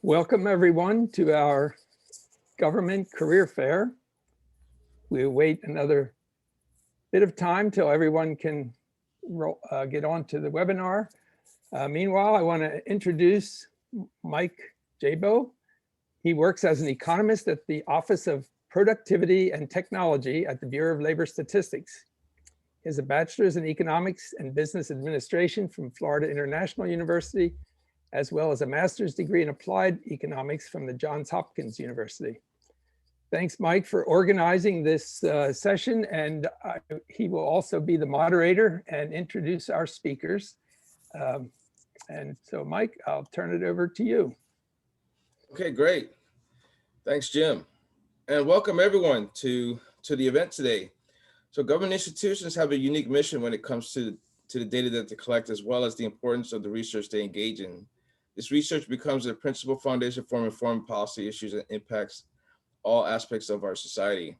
Welcome everyone to our government career fair. We wait another bit of time till everyone can get on to the webinar. Meanwhile, I want to introduce Mike Jabo. He works as an economist at the Office of Productivity and Technology at the Bureau of Labor Statistics. He has a bachelor's in economics and business administration from Florida International University, as well as a master's degree in applied economics from the Johns Hopkins University. Thanks, Mike, for organizing this session, and he will also be the moderator and introduce our speakers. And so, Mike, I'll turn it over to you. Okay, great. Thanks, Jim. And welcome everyone to the event today. So government institutions have a unique mission when it comes to the data that they collect, as well as the importance of the research they engage in. This research becomes the principal foundation for informing policy issues that impacts all aspects of our society.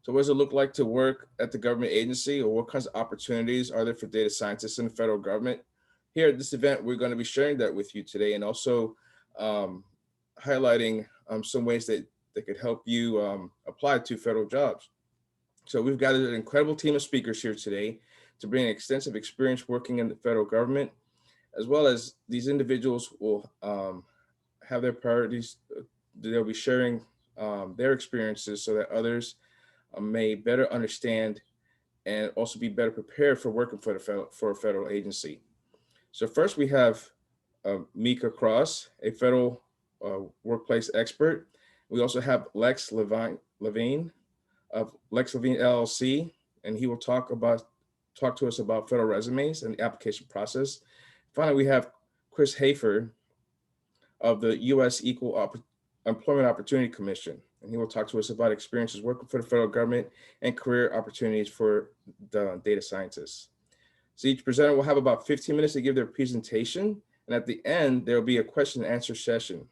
So what does it look like to work at the government agency, or what kinds of opportunities are there for data scientists in the federal government? Here at this event, we're going to be sharing that with you today, and also highlighting some ways that could help you apply to federal jobs. So we've got an incredible team of speakers here today to bring extensive experience working in the federal government, as well as these individuals will have their priorities. They'll be sharing their experiences so that others may better understand and also be better prepared for working for a federal agency. So first we have Mika Cross, a federal workplace expert. We also have Lex Levine of Lex Levine LLC, and he will talk to us about federal resumes and the application process. Finally, we have Chris Heyfer of the U.S. Equal Employment Opportunity Commission, and he will talk to us about experiences working for the federal government and career opportunities for the data scientists. So each presenter will have about 15 minutes to give their presentation, and at the end, there will be a question and answer session.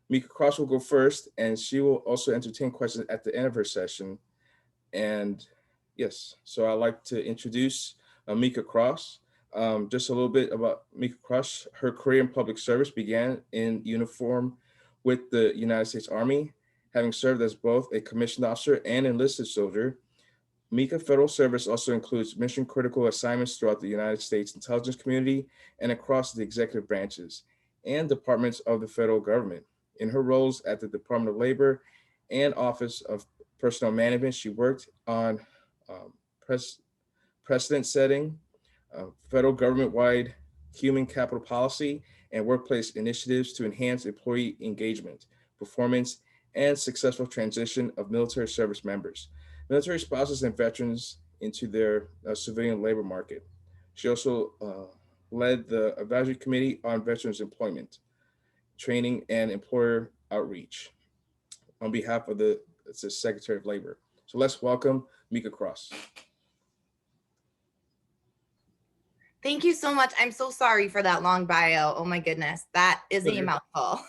Mika Cross will go first, and she will also entertain questions at the end of her session. And yes, so I'd like to introduce Mika Cross. Just a little bit about Mika Cross. Her career in public service began in uniform with the United States Army, having served as both a commissioned officer and enlisted soldier. Mika federal service also includes mission critical assignments throughout the United States intelligence community and across the executive branches and departments of the federal government. In her roles at the Department of Labor and Office of Personnel Management, she worked on precedent setting, federal government-wide human capital policy, and workplace initiatives to enhance employee engagement, performance, and successful transition of military service members, military spouses, and veterans into their civilian labor market. She also led the Advisory Committee on Veterans Employment, Training, and Employer Outreach on behalf of the Secretary of Labor. So let's welcome Mika Cross. Thank you so much. I'm so sorry for that long bio. Oh my goodness, that is a mouthful.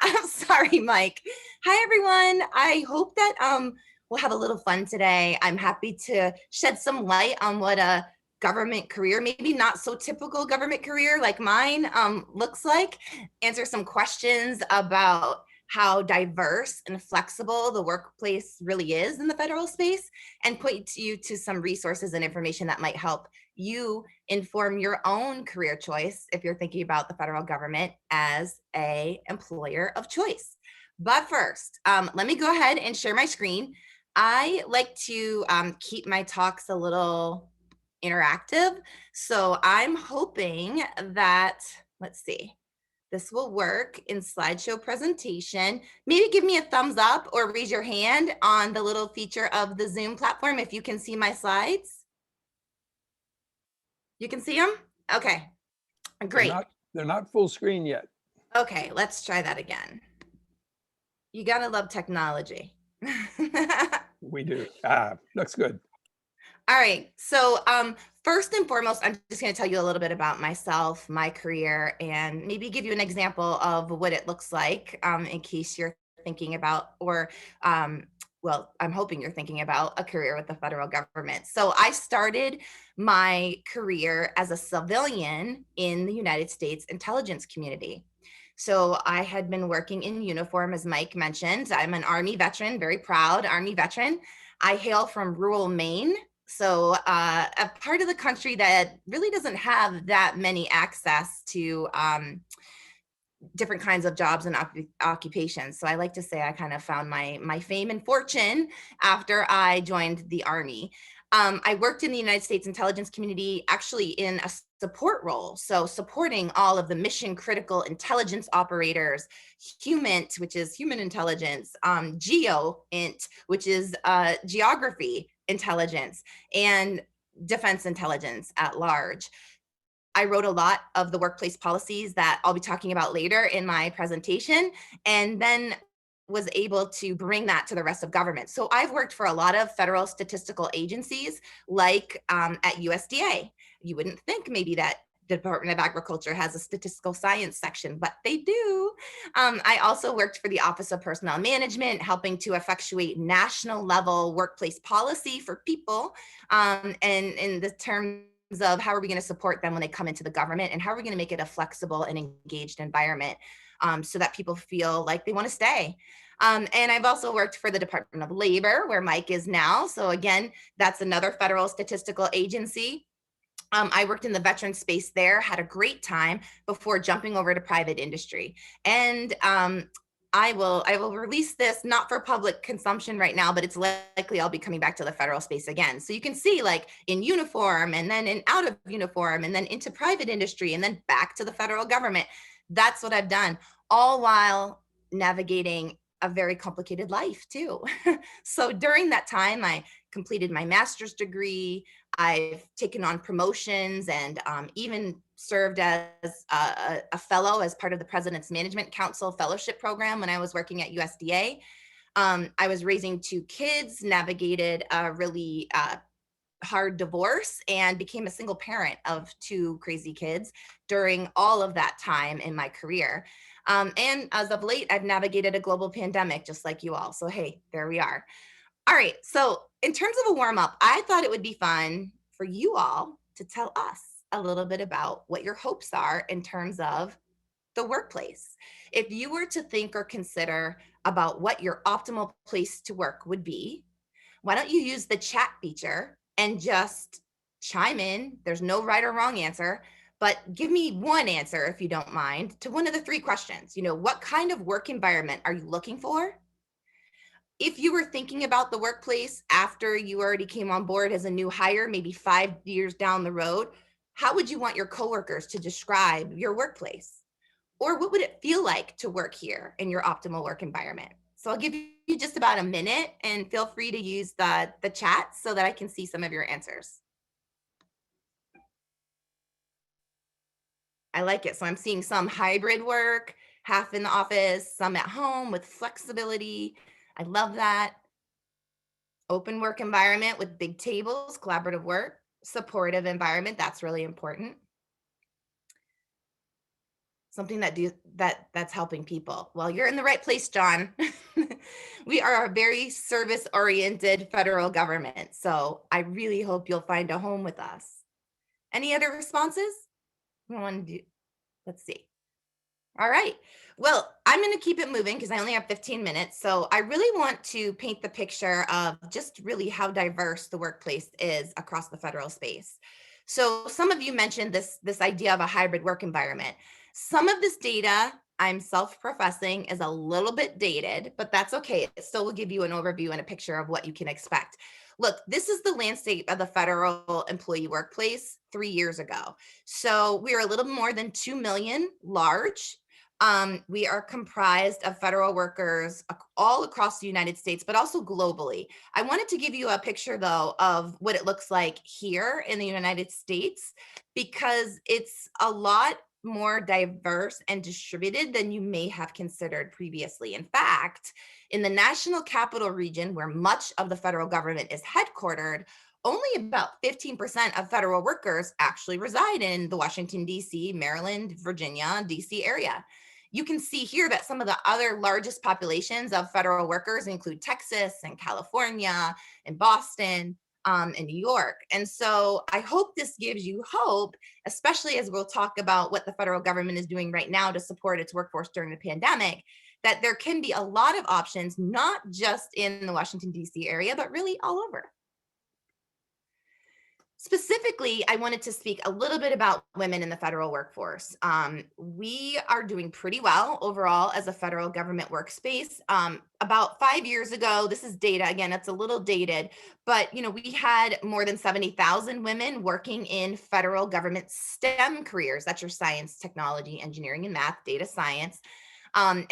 I'm sorry, Mike. Hi, everyone. I hope that we'll have a little fun today. I'm happy to shed some light on what a government career, maybe not so typical government career like mine looks like, answer some questions about how diverse and flexible the workplace really is in the federal space, and point you to some resources and information that might help you inform your own career choice if you're thinking about the federal government as an employer of choice. But first, let me go ahead and share my screen. I like to keep my talks a little interactive. So I'm hoping that, let's see, this will work in slideshow presentation. Maybe give me a thumbs up or raise your hand on the little feature of the Zoom platform if you can see my slides. You can see them? Okay, great. They're not full screen yet. Okay, let's try that again. You gotta love technology. We do. Looks good. All right, so first and foremost, I'm just going to tell you a little bit about myself, my career, and maybe give you an example of what it looks like in case you're thinking about, or well, I'm hoping you're thinking about a career with the federal government. So I started my career as a civilian in the United States intelligence community. So I had been working in uniform, as Mike mentioned. I'm an Army veteran, very proud Army veteran. I hail from rural Maine, so a part of the country that really doesn't have that many access to different kinds of jobs and occupations. So I like to say I kind of found my fame and fortune after I joined the Army. I worked in the United States intelligence community, actually in a support role. So supporting all of the mission critical intelligence operators, HUMINT, which is human intelligence, GEOINT, which is geography intelligence, and defense intelligence at large. I wrote a lot of the workplace policies that I'll be talking about later in my presentation, and then was able to bring that to the rest of government. So I've worked for a lot of federal statistical agencies, like at USDA. You wouldn't think maybe that the Department of Agriculture has a statistical science section, but they do. I also worked for the Office of Personnel Management, helping to effectuate national level workplace policy for people, and in the terms of how are we going to support them when they come into the government, and how are we going to make it a flexible and engaged environment so that people feel like they want to stay. And I've also worked for the Department of Labor, where Mike is now. So again, that's another federal statistical agency. I worked in the veteran space there, had a great time before jumping over to private industry. And I will release this not for public consumption right now, but it's likely I'll be coming back to the federal space again. So you can see, like, in uniform, and then in out of uniform, and then into private industry, and then back to the federal government. That's what I've done, all while navigating a very complicated life too. So during that time, I completed my master's degree. I've taken on promotions, and even served as a fellow as part of the President's Management Council fellowship program when I was working at USDA. I was raising 2 kids, navigated a really hard divorce, and became a single parent of 2 crazy kids during all of that time in my career. And as of late, I've navigated a global pandemic just like you all. So hey, there we are. All right, so in terms of a warm up, I thought it would be fun for you all to tell us a little bit about what your hopes are in terms of the workplace. If you were to think or consider about what your optimal place to work would be, why don't you use the chat feature and just chime in? There's no right or wrong answer, but give me one answer, if you don't mind, to one of the 3 questions. What kind of work environment are you looking for? If you were thinking about the workplace after you already came on board as a new hire, maybe 5 years down the road, how would you want your coworkers to describe your workplace? Or what would it feel like to work here in your optimal work environment? So I'll give you just about a minute, and feel free to use the chat so that I can see some of your answers. I like it. So I'm seeing some hybrid work, half in the office, some at home with flexibility. I love that. Open work environment with big tables, collaborative work, supportive environment. That's really important. Something that's helping people. Well, you're in the right place, John. We are a very service-oriented federal government, so I really hope you'll find a home with us. Any other responses? Let's see. All right. Well, I'm going to keep it moving because I only have 15 minutes. So I really want to paint the picture of just really how diverse the workplace is across the federal space. So some of you mentioned this idea of a hybrid work environment. Some of this data, I'm self-professing, is a little bit dated, but that's okay. It still will give you an overview and a picture of what you can expect. Look, this is the landscape of the federal employee workplace 3 years ago. So we are a little more than 2 million large. We are comprised of federal workers all across the United States, but also globally. I wanted to give you a picture, though, of what it looks like here in the United States, because it's a lot more diverse and distributed than you may have considered previously. In fact, in the National Capital Region, where much of the federal government is headquartered, only about 15% of federal workers actually reside in the Washington, D.C., Maryland, Virginia, D.C. area. You can see here that some of the other largest populations of federal workers include Texas and California and Boston. in New York. And so I hope this gives you hope, especially as we'll talk about what the federal government is doing right now to support its workforce during the pandemic, that there can be a lot of options, not just in the Washington, D.C. area, but really all over. Specifically, I wanted to speak a little bit about women in the federal workforce. We are doing pretty well overall as a federal government workspace. About 5 years ago, this is data, again, it's a little dated, but we had more than 70,000 women working in federal government STEM careers. That's your science, technology, engineering, and math, data science. And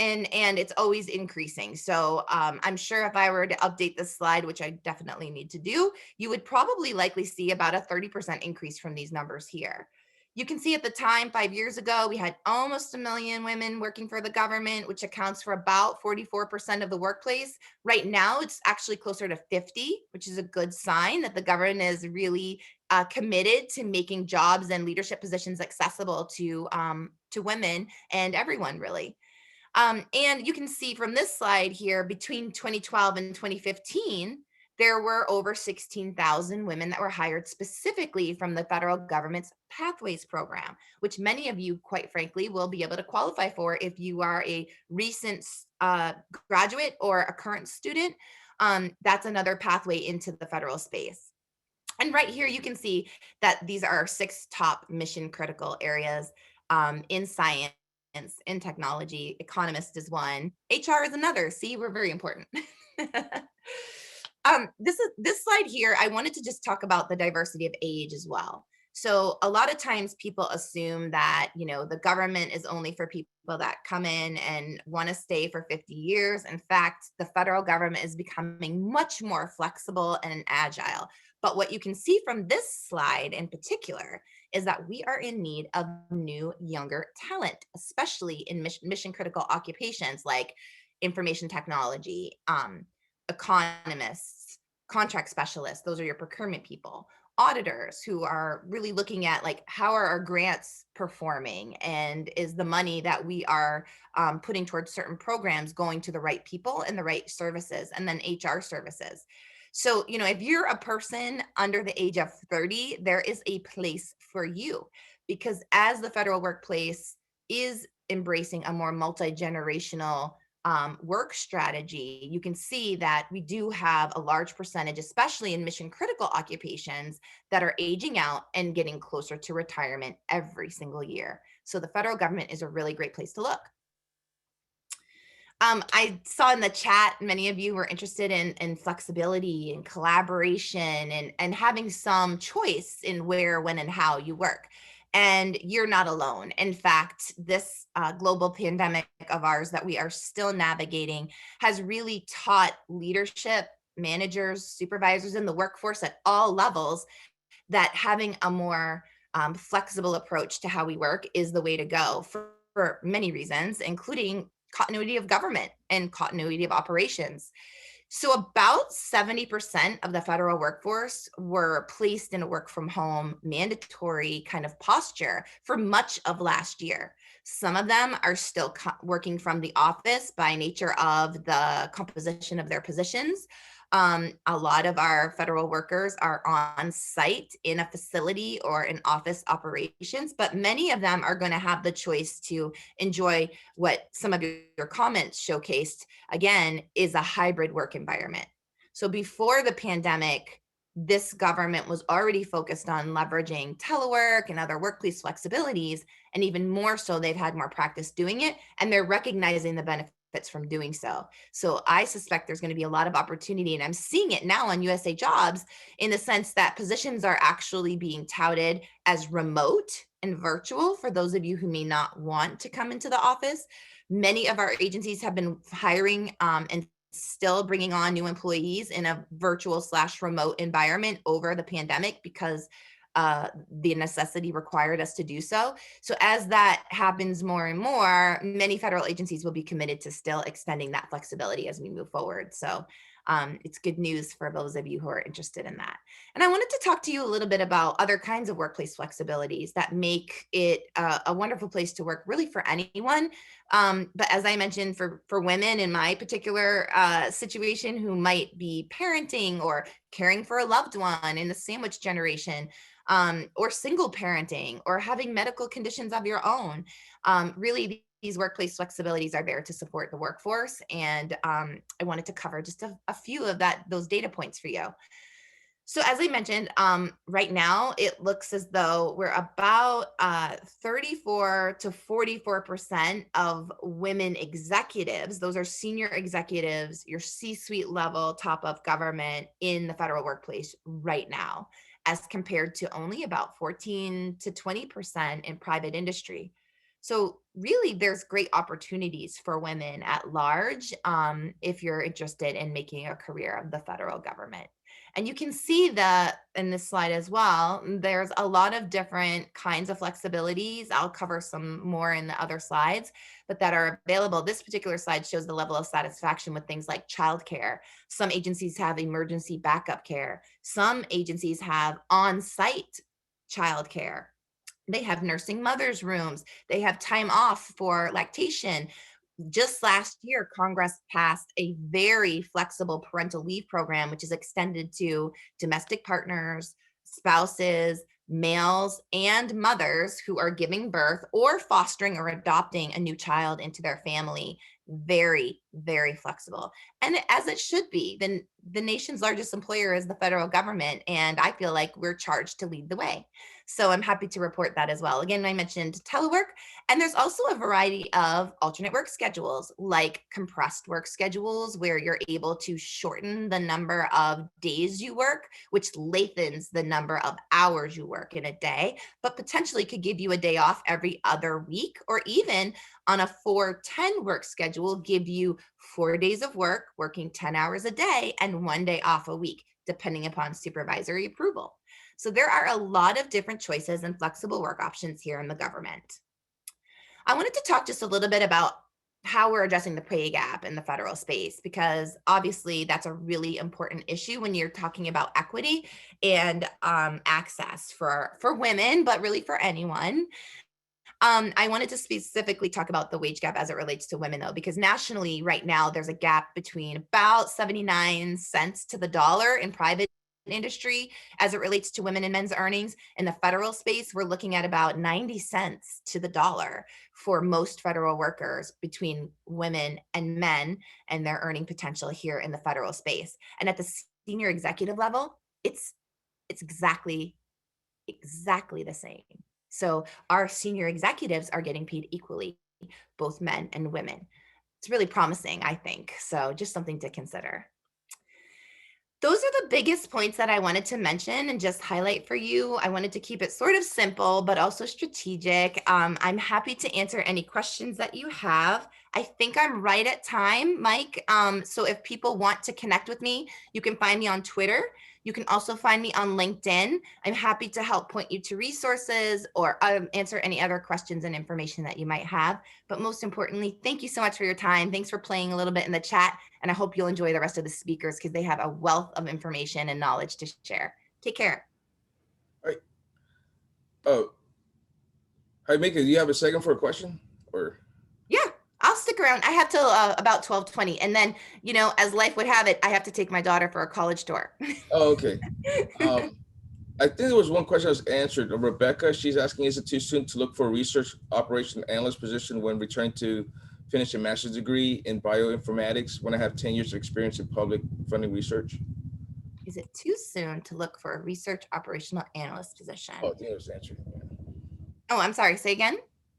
it's always increasing. So I'm sure if I were to update this slide, which I definitely need to do, you would probably likely see about a 30% increase from these numbers here. You can see at the time, 5 years ago, we had almost 1 million women working for the government, which accounts for about 44% of the workplace. Right now, it's actually closer to 50, which is a good sign that the government is really committed to making jobs and leadership positions accessible to women and everyone, really. And you can see from this slide here, between 2012 and 2015, there were over 16,000 women that were hired specifically from the federal government's Pathways program, which many of you, quite frankly, will be able to qualify for if you are a recent graduate or a current student. That's another pathway into the federal space. And right here, you can see that these are our 6 top mission critical areas in science, in technology. Economist is one. HR is another. See, we're very important. This slide here, I wanted to just talk about the diversity of age as well. So a lot of times people assume that, the government is only for people that come in and want to stay for 50 years. In fact, the federal government is becoming much more flexible and agile. But what you can see from this slide in particular is that we are in need of new, younger talent, especially in mission critical occupations like information technology, economists, contract specialists. Those are your procurement people. Auditors who are really looking at how are our grants performing, and is the money that we are putting towards certain programs going to the right people and the right services, and then HR services. So, if you're a person under the age of 30, there is a place for you, because as the federal workplace is embracing a more multi-generational work strategy, you can see that we do have a large percentage, especially in mission critical occupations, that are aging out and getting closer to retirement every single year. So the federal government is a really great place to look. I saw in the chat, many of you were interested in flexibility and collaboration and having some choice in where, when, and how you work. And you're not alone. In fact, this global pandemic of ours that we are still navigating has really taught leadership, managers, supervisors in the workforce at all levels that having a more flexible approach to how we work is the way to go for many reasons, including continuity of government and continuity of operations. So about 70% of the federal workforce were placed in a work from home mandatory kind of posture for much of last year. Some of them are still working from the office by nature of the composition of their positions. A lot of our federal workers are on site in a facility or in office operations, but many of them are going to have the choice to enjoy what some of your comments showcased, again, is a hybrid work environment. So before the pandemic, this government was already focused on leveraging telework and other workplace flexibilities, and even more so, they've had more practice doing it, and they're recognizing the benefits from doing so. So I suspect there's going to be a lot of opportunity, and I'm seeing it now on USA Jobs in the sense that positions are actually being touted as remote and virtual for those of you who may not want to come into the office. Many of our agencies have been hiring and still bringing on new employees in a virtual/remote environment over the pandemic because the necessity required us to do so. So as that happens more and more, many federal agencies will be committed to still extending that flexibility as we move forward. So it's good news for those of you who are interested in that. And I wanted to talk to you a little bit about other kinds of workplace flexibilities that make it a wonderful place to work really for anyone. But as I mentioned, for women in my particular situation who might be parenting or caring for a loved one in the sandwich generation, or single parenting, or having medical conditions of your own, really these workplace flexibilities are there to support the workforce. And I wanted to cover just a few of those data points for you. So as I mentioned, right now it looks as though we're about 34 to 44% of women executives. Those are senior executives, your C-suite level, top of government in the federal workplace right now, as compared to only about 14 to 20% in private industry. So really, there's great opportunities for women at large if you're interested in making a career of the federal government. And you can see that in this slide as well. There's a lot of different kinds of flexibilities. I'll cover some more in the other slides, but that are available. This particular slide shows the level of satisfaction with things like childcare. Some agencies have emergency backup care. Some agencies have on-site childcare. They have nursing mothers rooms. They have time off for lactation. Just last year, Congress passed a very flexible parental leave program, which is extended to domestic partners, spouses, males, and mothers who are giving birth or fostering or adopting a new child into their family. Very, very flexible. And as it should be. The nation's largest employer is the federal government, and I feel like we're charged to lead the way. So I'm happy to report that as well. Again, I mentioned telework, and there's also a variety of alternate work schedules, like compressed work schedules, where you're able to shorten the number of days you work, which lengthens the number of hours you work in a day, but potentially could give you a day off every other week, or even on a 4-10 work schedule, give you 4 days of work, working 10 hours a day, and 1 day off a week, depending upon supervisory approval. So there are a lot of different choices and flexible work options here in the government. I wanted to talk just a little bit about how we're addressing the pay gap in the federal space, because obviously that's a really important issue when you're talking about equity and access for women, but really for anyone. I wanted to specifically talk about the wage gap as it relates to women, though, because nationally right now there's a gap between about 79 cents to the dollar in private industry as it relates to women and men's earnings. In the federal space, we're looking at about 90 cents to the dollar for most federal workers between women and men and their earning potential here in the federal space. And at the senior executive level, it's exactly the same. So our senior executives are getting paid equally, both men and women. It's really promising, I think. So just something to consider. Those are the biggest points that I wanted to mention and just highlight for you. I wanted to keep it sort of simple, but also strategic. I'm happy to answer any questions that you have. I think I'm right at time, Mike. So if people want to connect with me, you can find me on Twitter. You can also find me on LinkedIn. I'm happy to help point you to resources or answer any other questions and information that you might have. But most importantly, thank you so much for your time. Thanks for playing a little bit in the chat. And I hope you'll enjoy the rest of the speakers because they have a wealth of information and knowledge to share. Take care. All right. Oh, hi, Mika, do you have a second for a question? Or Yeah, I'll stick around. I have till about 12:20. And then, as life would have it, I have to take my daughter for a college tour. oh, okay. I think there was one question that was answered. Rebecca, she's asking, is it too soon to look for a research operation analyst position when returning to finish a master's degree in bioinformatics when I have 10 years of experience in public funding research? Is it too soon to look for a research operational analyst position? Oh, I think it was answered. Oh, I'm sorry. Say again.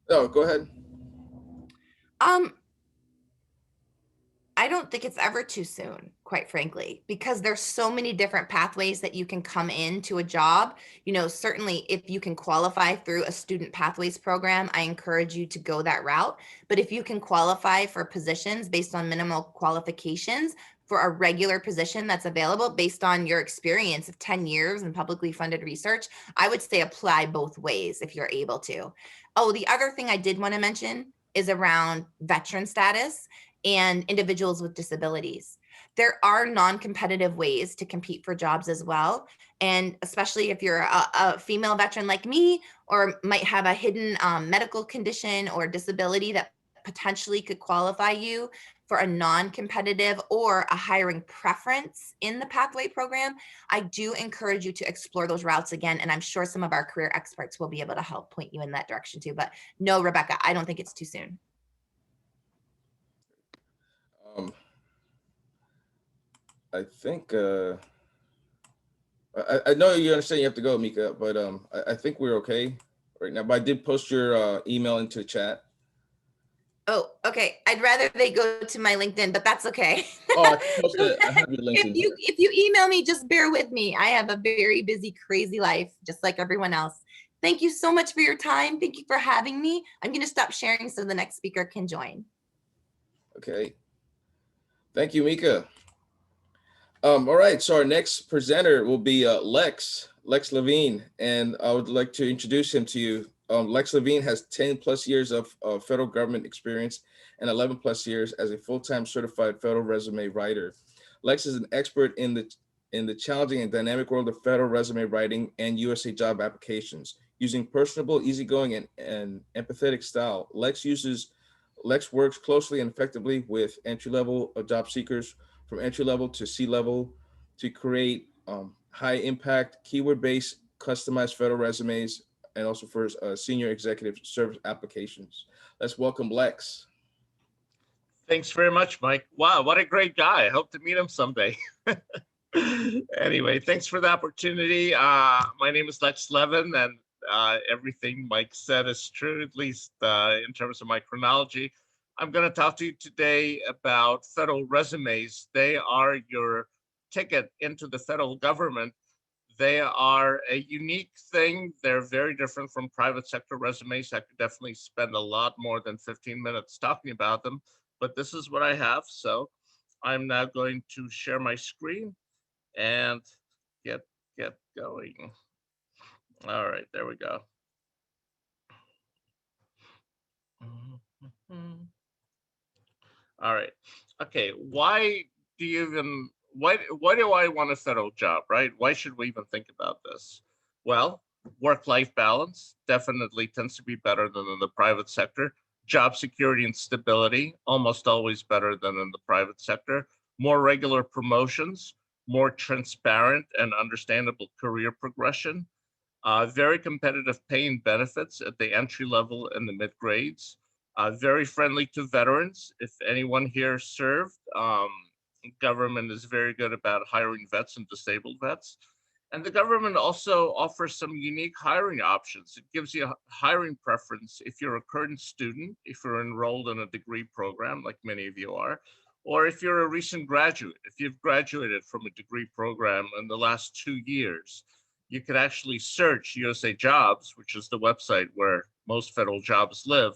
Oh, go ahead. I don't think it's ever too soon, quite frankly, because there's so many different pathways that you can come into a job. Certainly if you can qualify through a student pathways program, I encourage you to go that route. But if you can qualify for positions based on minimal qualifications for a regular position that's available based on your experience of 10 years in publicly funded research, I would say apply both ways if you're able to. Oh, the other thing I did want to mention is around veteran status and individuals with disabilities. There are non-competitive ways to compete for jobs as well. And especially if you're a female veteran like me, or might have a hidden medical condition or disability that potentially could qualify you for a non-competitive or a hiring preference in the pathway program, I do encourage you to explore those routes again. And I'm sure some of our career experts will be able to help point you in that direction too. But no, Rebecca, I don't think it's too soon. I think I know you understand you have to go, Mika, but I think we're okay right now. But I did post your email into the chat. Oh, okay. I'd rather they go to my LinkedIn, but that's okay. Oh, I have your LinkedIn. If you email me, just bear with me. I have a very busy, crazy life, just like everyone else. Thank you so much for your time. Thank you for having me. I'm going to stop sharing so the next speaker can join. Okay. Thank you, Mika. All right, so our next presenter will be Lex Levine, and I would like to introduce him to you. Lex Levine has 10 plus years of federal government experience and 11 plus years as a full-time certified federal resume writer. Lex is an expert in the challenging and dynamic world of federal resume writing and USA job applications. Using personable, easygoing, and empathetic style, Lex works closely and effectively with entry-level job seekers from entry-level to C-level to create high-impact, keyword-based, customized federal resumes, and also for senior executive service applications. Let's welcome Lex. Thanks very much, Mike. Wow, what a great guy. I hope to meet him someday. Anyway, thanks for the opportunity. My name is Lex Levine, and everything Mike said is true, at least in terms of my chronology. I'm going to talk to you today about federal resumes. They are your ticket into the federal government. They are a unique thing. They're very different from private sector resumes. I could definitely spend a lot more than 15 minutes talking about them, but this is what I have. So I'm now going to share my screen and get going. All right, there we go. All right. Okay. Why do I want a federal job, right? Why should we even think about this? Well, work-life balance definitely tends to be better than in the private sector. Job security and stability, almost always better than in the private sector. More regular promotions, more transparent and understandable career progression. Very competitive pay and benefits at the entry level and the mid grades. Very friendly to veterans. If anyone here served, government is very good about hiring vets and disabled vets. And the government also offers some unique hiring options. It gives you a hiring preference if you're a current student, if you're enrolled in a degree program, like many of you are, or if you're a recent graduate. If you've graduated from a degree program in the last 2 years, you could actually search USA Jobs, which is the website where most federal jobs live.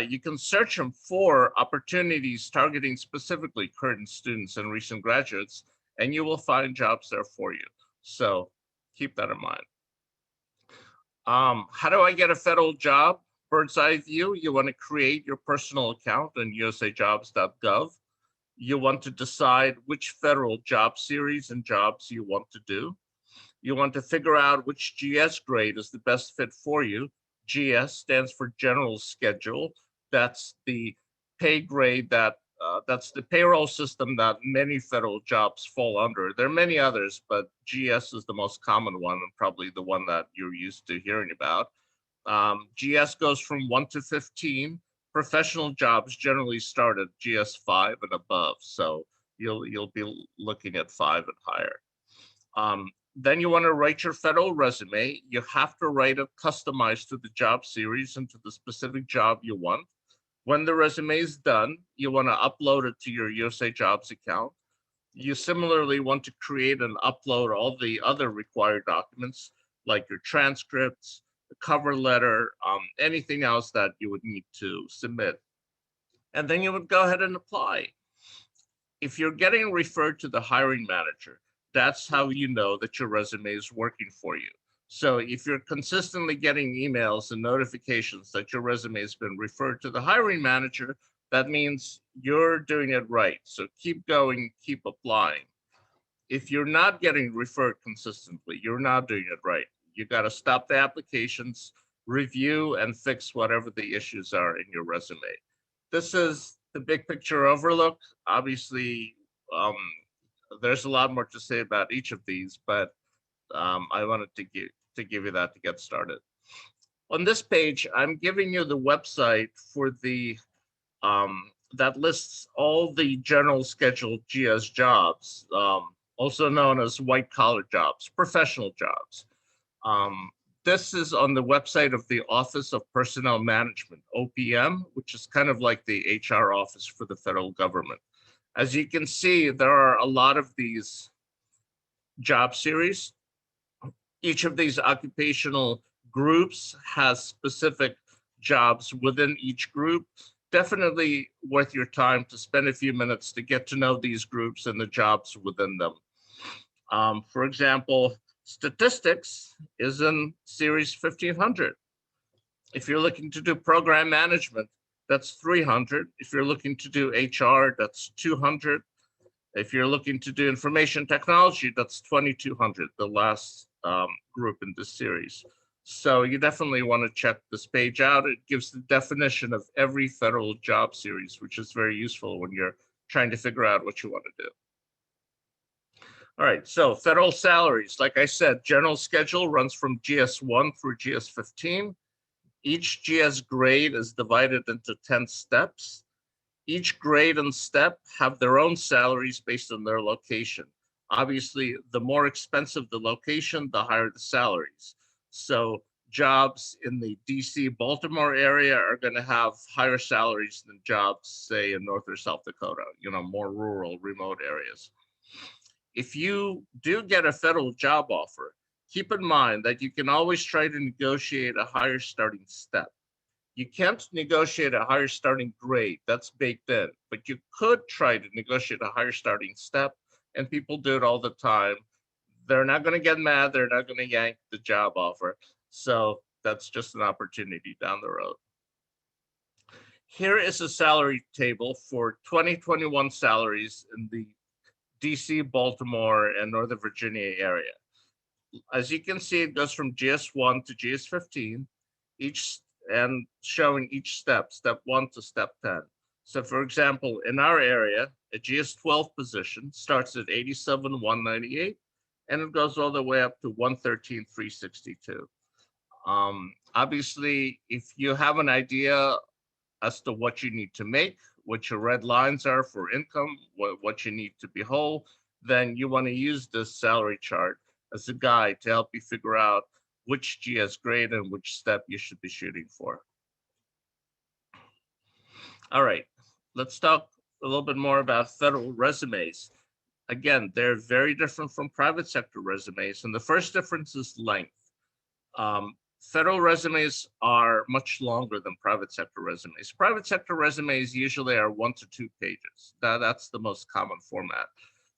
You can search them for opportunities targeting specifically current students and recent graduates, and you will find jobs there for you. So keep that in mind. How do I get a federal job? Bird's eye view, you want to create your personal account on usajobs.gov. You want to decide which federal job series and jobs you want to do. You want to figure out which GS grade is the best fit for you. GS stands for General Schedule. That's the pay grade that's the payroll system that many federal jobs fall under. There are many others, but GS is the most common one and probably the one that you're used to hearing about. GS goes from 1 to 15. Professional jobs generally start at GS 5 and above, so you'll be looking at 5 and higher. Then you want to write your federal resume. You have to write it customized to the job series and to the specific job you want. When the resume is done, you want to upload it to your USA Jobs account. You similarly want to create and upload all the other required documents, like your transcripts, the cover letter, anything else that you would need to submit. And then you would go ahead and apply. If you're getting referred to the hiring manager, that's how you know that your resume is working for you. So if you're consistently getting emails and notifications that your resume has been referred to the hiring manager, that means you're doing it right. So keep going, keep applying. If you're not getting referred consistently, you're not doing it right. You got to stop the applications, review, and fix whatever the issues are in your resume. This is the big picture overlook. Obviously, there's a lot more to say about each of these, but I wanted to give you that to get started. On this page, I'm giving you the website for the that lists all the general scheduled GS jobs, also known as white collar jobs, professional jobs. This is on the website of the Office of Personnel Management, OPM, which is kind of like the HR office for the federal government. As you can see, there are a lot of these job series. Each of these occupational groups has specific jobs within each group. Definitely worth your time to spend a few minutes to get to know these groups and the jobs within them. For example, statistics is in series 1500. If you're looking to do program management, that's 300. If you're looking to do HR, that's 200. If you're looking to do information technology, that's 2200, the last group in this series. So you definitely want to check this page out. It gives the definition of every federal job series, which is very useful when you're trying to figure out what you want to do. All right, so federal salaries. Like I said, general schedule runs from GS1 through GS15. Each GS grade is divided into 10 steps. Each grade and step have their own salaries based on their location. Obviously, the more expensive the location, the higher the salaries. So jobs in the DC, Baltimore area are going to have higher salaries than jobs, say, in North or South Dakota, more rural, remote areas. If you do get a federal job offer, keep in mind that you can always try to negotiate a higher starting step. You can't negotiate a higher starting grade, that's baked in, but you could try to negotiate a higher starting step, and people do it all the time. They're not going to get mad, they're not going to yank the job offer. So that's just an opportunity down the road. Here is a salary table for 2021 salaries in the DC, Baltimore, and Northern Virginia area. As you can see, it goes from GS1 to GS15, and showing each step 1 to step 10. So for example, in our area, a GS12 position starts at 87,198, and it goes all the way up to 113,362. Obviously, if you have an idea as to what you need to make, what your red lines are for income, what you need to be whole, then you want to use this salary chart as a guide to help you figure out which GS grade and which step you should be shooting for. All right, let's talk a little bit more about federal resumes. Again, they're very different from private sector resumes, and the first difference is length. Federal resumes are much longer than private sector resumes. Private sector resumes usually are 1 to 2 pages. That's the most common format.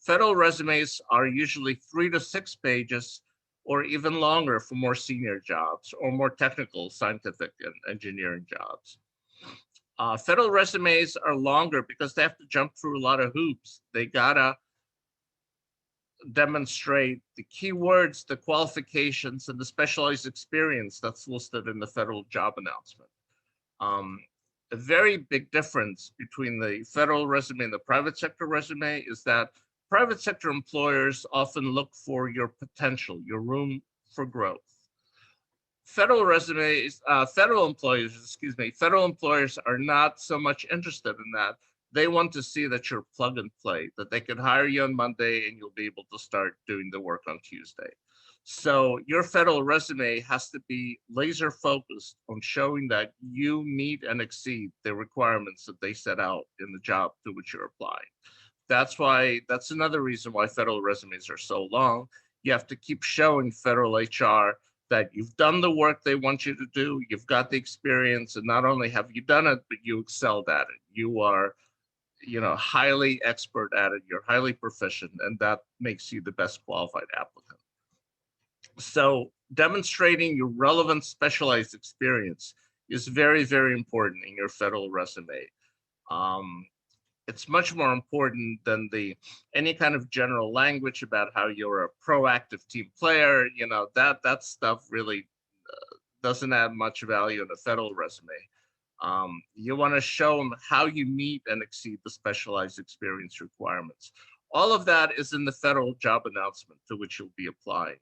Federal resumes are usually 3 to 6 pages, or even longer for more senior jobs or more technical, scientific, and engineering jobs. Federal resumes are longer because they have to jump through a lot of hoops. They gotta demonstrate the keywords, the qualifications, and the specialized experience that's listed in the federal job announcement. A very big difference between the federal resume and the private sector resume is that private sector employers often look for your potential, your room for growth. Federal employers are not so much interested in that. They want to see that you're plug and play, that they can hire you on Monday and you'll be able to start doing the work on Tuesday. So your federal resume has to be laser focused on showing that you meet and exceed the requirements that they set out in the job to which you're applying. That's another reason why federal resumes are so long. You have to keep showing federal HR that you've done the work they want you to do, you've got the experience, and not only have you done it, but you excelled at it. You are, highly expert at it, you're highly proficient, and that makes you the best qualified applicant. So demonstrating your relevant specialized experience is very, very important in your federal resume. It's much more important than any kind of general language about how you're a proactive team player. You know, that stuff really doesn't add much value in a federal resume. You want to show them how you meet and exceed the specialized experience requirements. All of that is in the federal job announcement to which you'll be applying.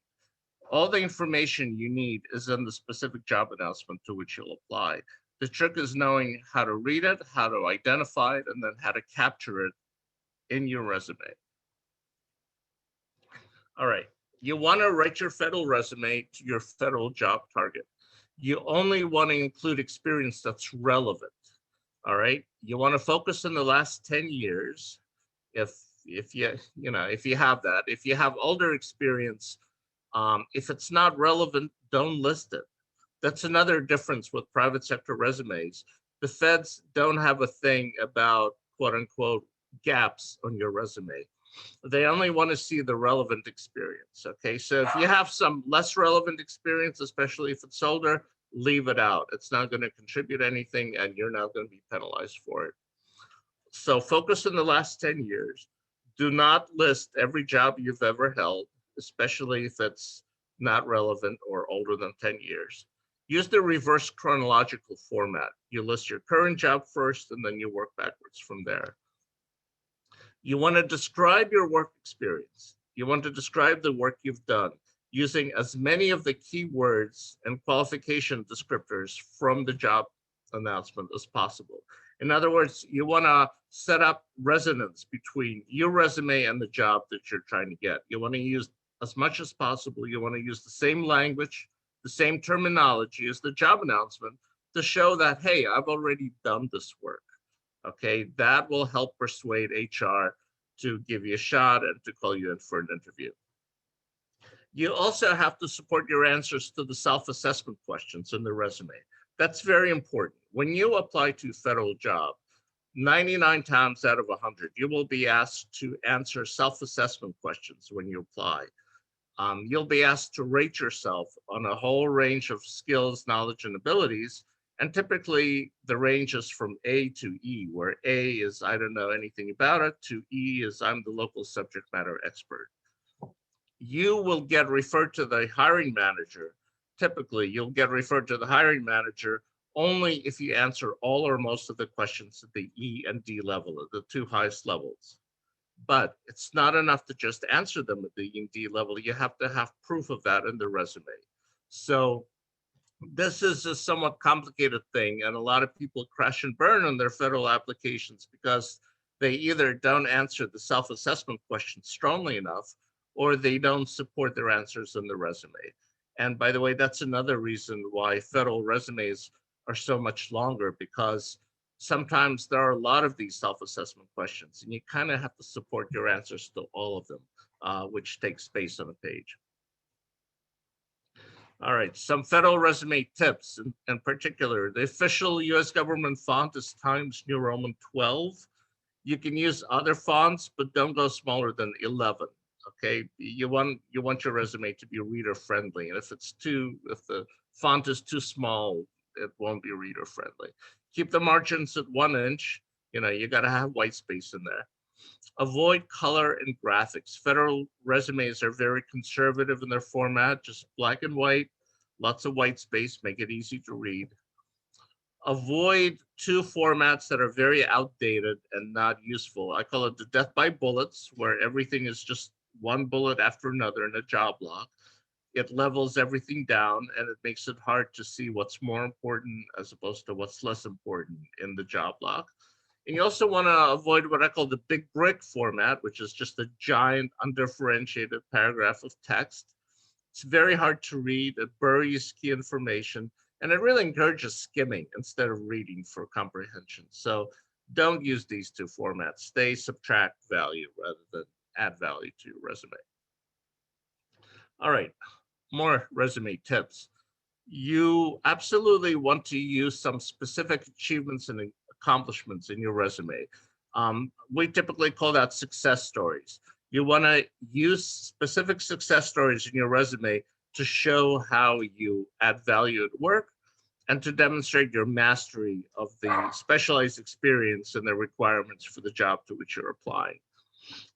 All the information you need is in the specific job announcement to which you'll apply. The trick is knowing how to read it, how to identify it, and then how to capture it in your resume. All right, you want to write your federal resume to your federal job target. You only want to include experience that's relevant. All right, you want to focus on the last 10 years. If you have that. If you have older experience, if it's not relevant, don't list it. That's another difference with private sector resumes. The feds don't have a thing about quote unquote gaps on your resume. They only want to see the relevant experience. Okay, so if you have some less relevant experience, especially if it's older, leave it out. It's not going to contribute anything and you're not going to be penalized for it. So focus on the last 10 years. Do not list every job you've ever held, especially if it's not relevant or older than 10 years. Use the reverse chronological format. You list your current job first, and then you work backwards from there. You want to describe your work experience. You want to describe the work you've done using as many of the keywords and qualification descriptors from the job announcement as possible. In other words, you want to set up resonance between your resume and the job that you're trying to get. You want to use as much as possible. You want to use the same language, the same terminology as the job announcement to show that, hey, I've already done this work. Okay, that will help persuade HR to give you a shot and to call you in for an interview. You also have to support your answers to the self-assessment questions in the resume. That's very important. When you apply to a federal job, 99 times out of 100, you will be asked to answer self-assessment questions when you apply. You'll be asked to rate yourself on a whole range of skills, knowledge, and abilities. And typically the range is from A to E, where A is I don't know anything about it, to E is I'm the local subject matter expert. You will get referred to the hiring manager. Typically, you'll get referred to the hiring manager only if you answer all or most of the questions at the E and D level, the two highest levels. But it's not enough to just answer them at the E and D level. You have to have proof of that in the resume. So this is a somewhat complicated thing, and a lot of people crash and burn on their federal applications because they either don't answer the self-assessment question strongly enough, or they don't support their answers in the resume. And by the way, that's another reason why federal resumes are so much longer, because sometimes there are a lot of these self-assessment questions, and you kind of have to support your answers to all of them, which takes space on a page. All right, some federal resume tips. In particular, the official US government font is Times New Roman 12. You can use other fonts, but don't go smaller than 11. Okay, you want your resume to be reader friendly, and if the font is too small, it won't be reader friendly. Keep the margins at 1 inch. You got to have white space in there. Avoid color and graphics. Federal resumes are very conservative in their format, just black and white, lots of white space, make it easy to read. Avoid two formats that are very outdated and not useful. I call it the death by bullets, where everything is just one bullet after another in a job block. It levels everything down, and it makes it hard to see what's more important as opposed to what's less important in the job block. And you also want to avoid what I call the big brick format, which is just a giant undifferentiated paragraph of text. It's very hard to read. It buries key information, and it really encourages skimming instead of reading for comprehension. So don't use these two formats. They subtract value rather than add value to your resume. All right, more resume tips. You absolutely want to use some specific achievements and accomplishments in your resume. We typically call that success stories. You want to use specific success stories in your resume to show how you add value at work and to demonstrate your mastery of the specialized experience and the requirements for the job to which you're applying.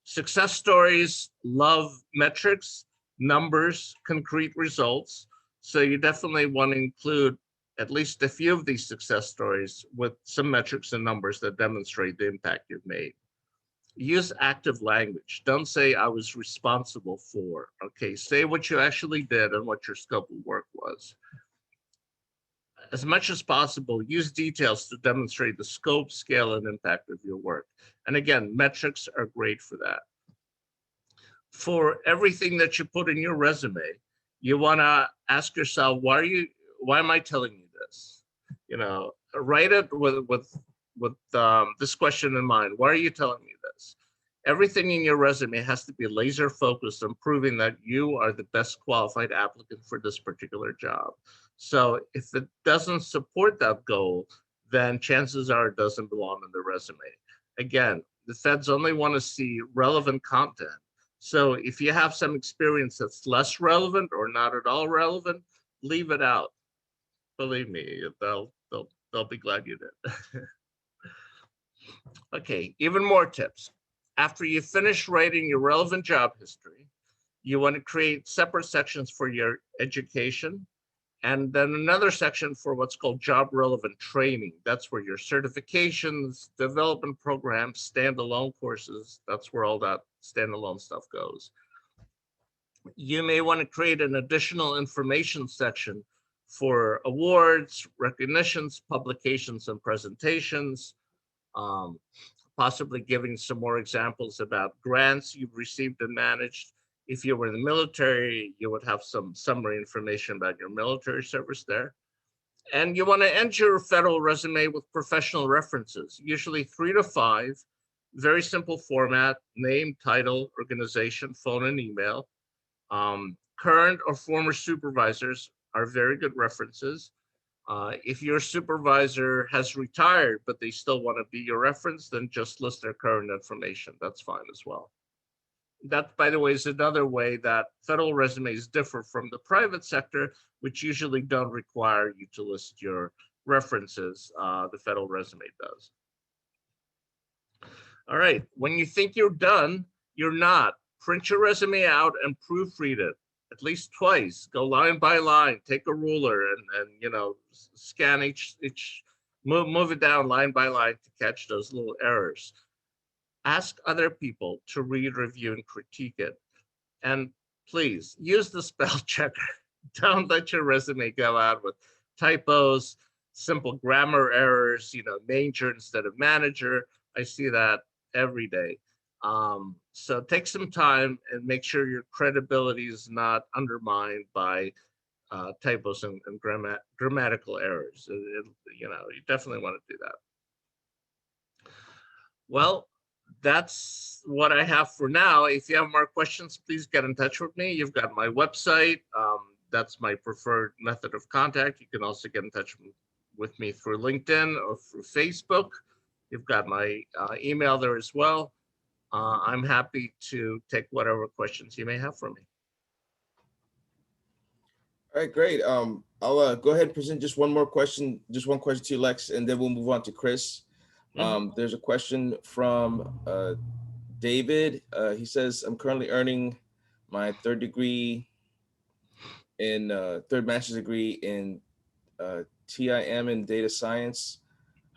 Success stories love metrics, numbers, concrete results. So you definitely want to include at least a few of these success stories with some metrics and numbers that demonstrate the impact you've made. Use active language. Don't say I was responsible for. Okay, say what you actually did and what your scope of work was. As much as possible, use details to demonstrate the scope, scale, and impact of your work. And again, metrics are great for that. For everything that you put in your resume, you want to ask yourself, why am I telling you this? You know, write it with this question in mind. Why are you telling me this? Everything in your resume has to be laser focused on proving that you are the best qualified applicant for this particular job. So if it doesn't support that goal, then chances are it doesn't belong in the resume. Again, the feds only want to see relevant content. So if you have some experience that's less relevant or not at all relevant, leave it out. Believe me, they'll be glad you did. Okay, even more tips. After you finish writing your relevant job history, you want to create separate sections for your education, and then another section for what's called job relevant training. That's where your certifications, development programs, standalone courses, that's where all that standalone stuff goes. You may want to create an additional information section for awards, recognitions, publications, and presentations, possibly giving some more examples about grants you've received and managed. If you were in the military, you would have some summary information about your military service there. And you want to end your federal resume with professional references, usually 3 to 5, very simple format, name, title, organization, phone, and email. Current or former supervisors are very good references. If your supervisor has retired, but they still want to be your reference, then just list their current information. That's fine as well. That, by the way, is another way that federal resumes differ from the private sector, which usually don't require you to list your references. The federal resume does. All right, when you think you're done, you're not. Print your resume out and proofread it at least twice. Go line by line, take a ruler and you know, scan each move it down line by line to catch those little errors. Ask other people to read, review, and critique it. And please use the spell checker. Don't let your resume go out with typos, simple grammar errors, you know, major instead of manager. I see that every day. So take some time and make sure your credibility is not undermined by typos and grammatical errors. You know, you definitely want to do that. Well, that's what I have for now. If you have more questions, please get in touch with me. You've got my website. That's my preferred method of contact. You can also get in touch with me through LinkedIn or through Facebook. You've got my email there as well. I'm happy to take whatever questions you may have for me. All right, great. I'll go ahead and present just one question to you, Lex, and then we'll move on to Chris. There's a question from David. He says, I'm currently earning my third master's degree in TIM in data science.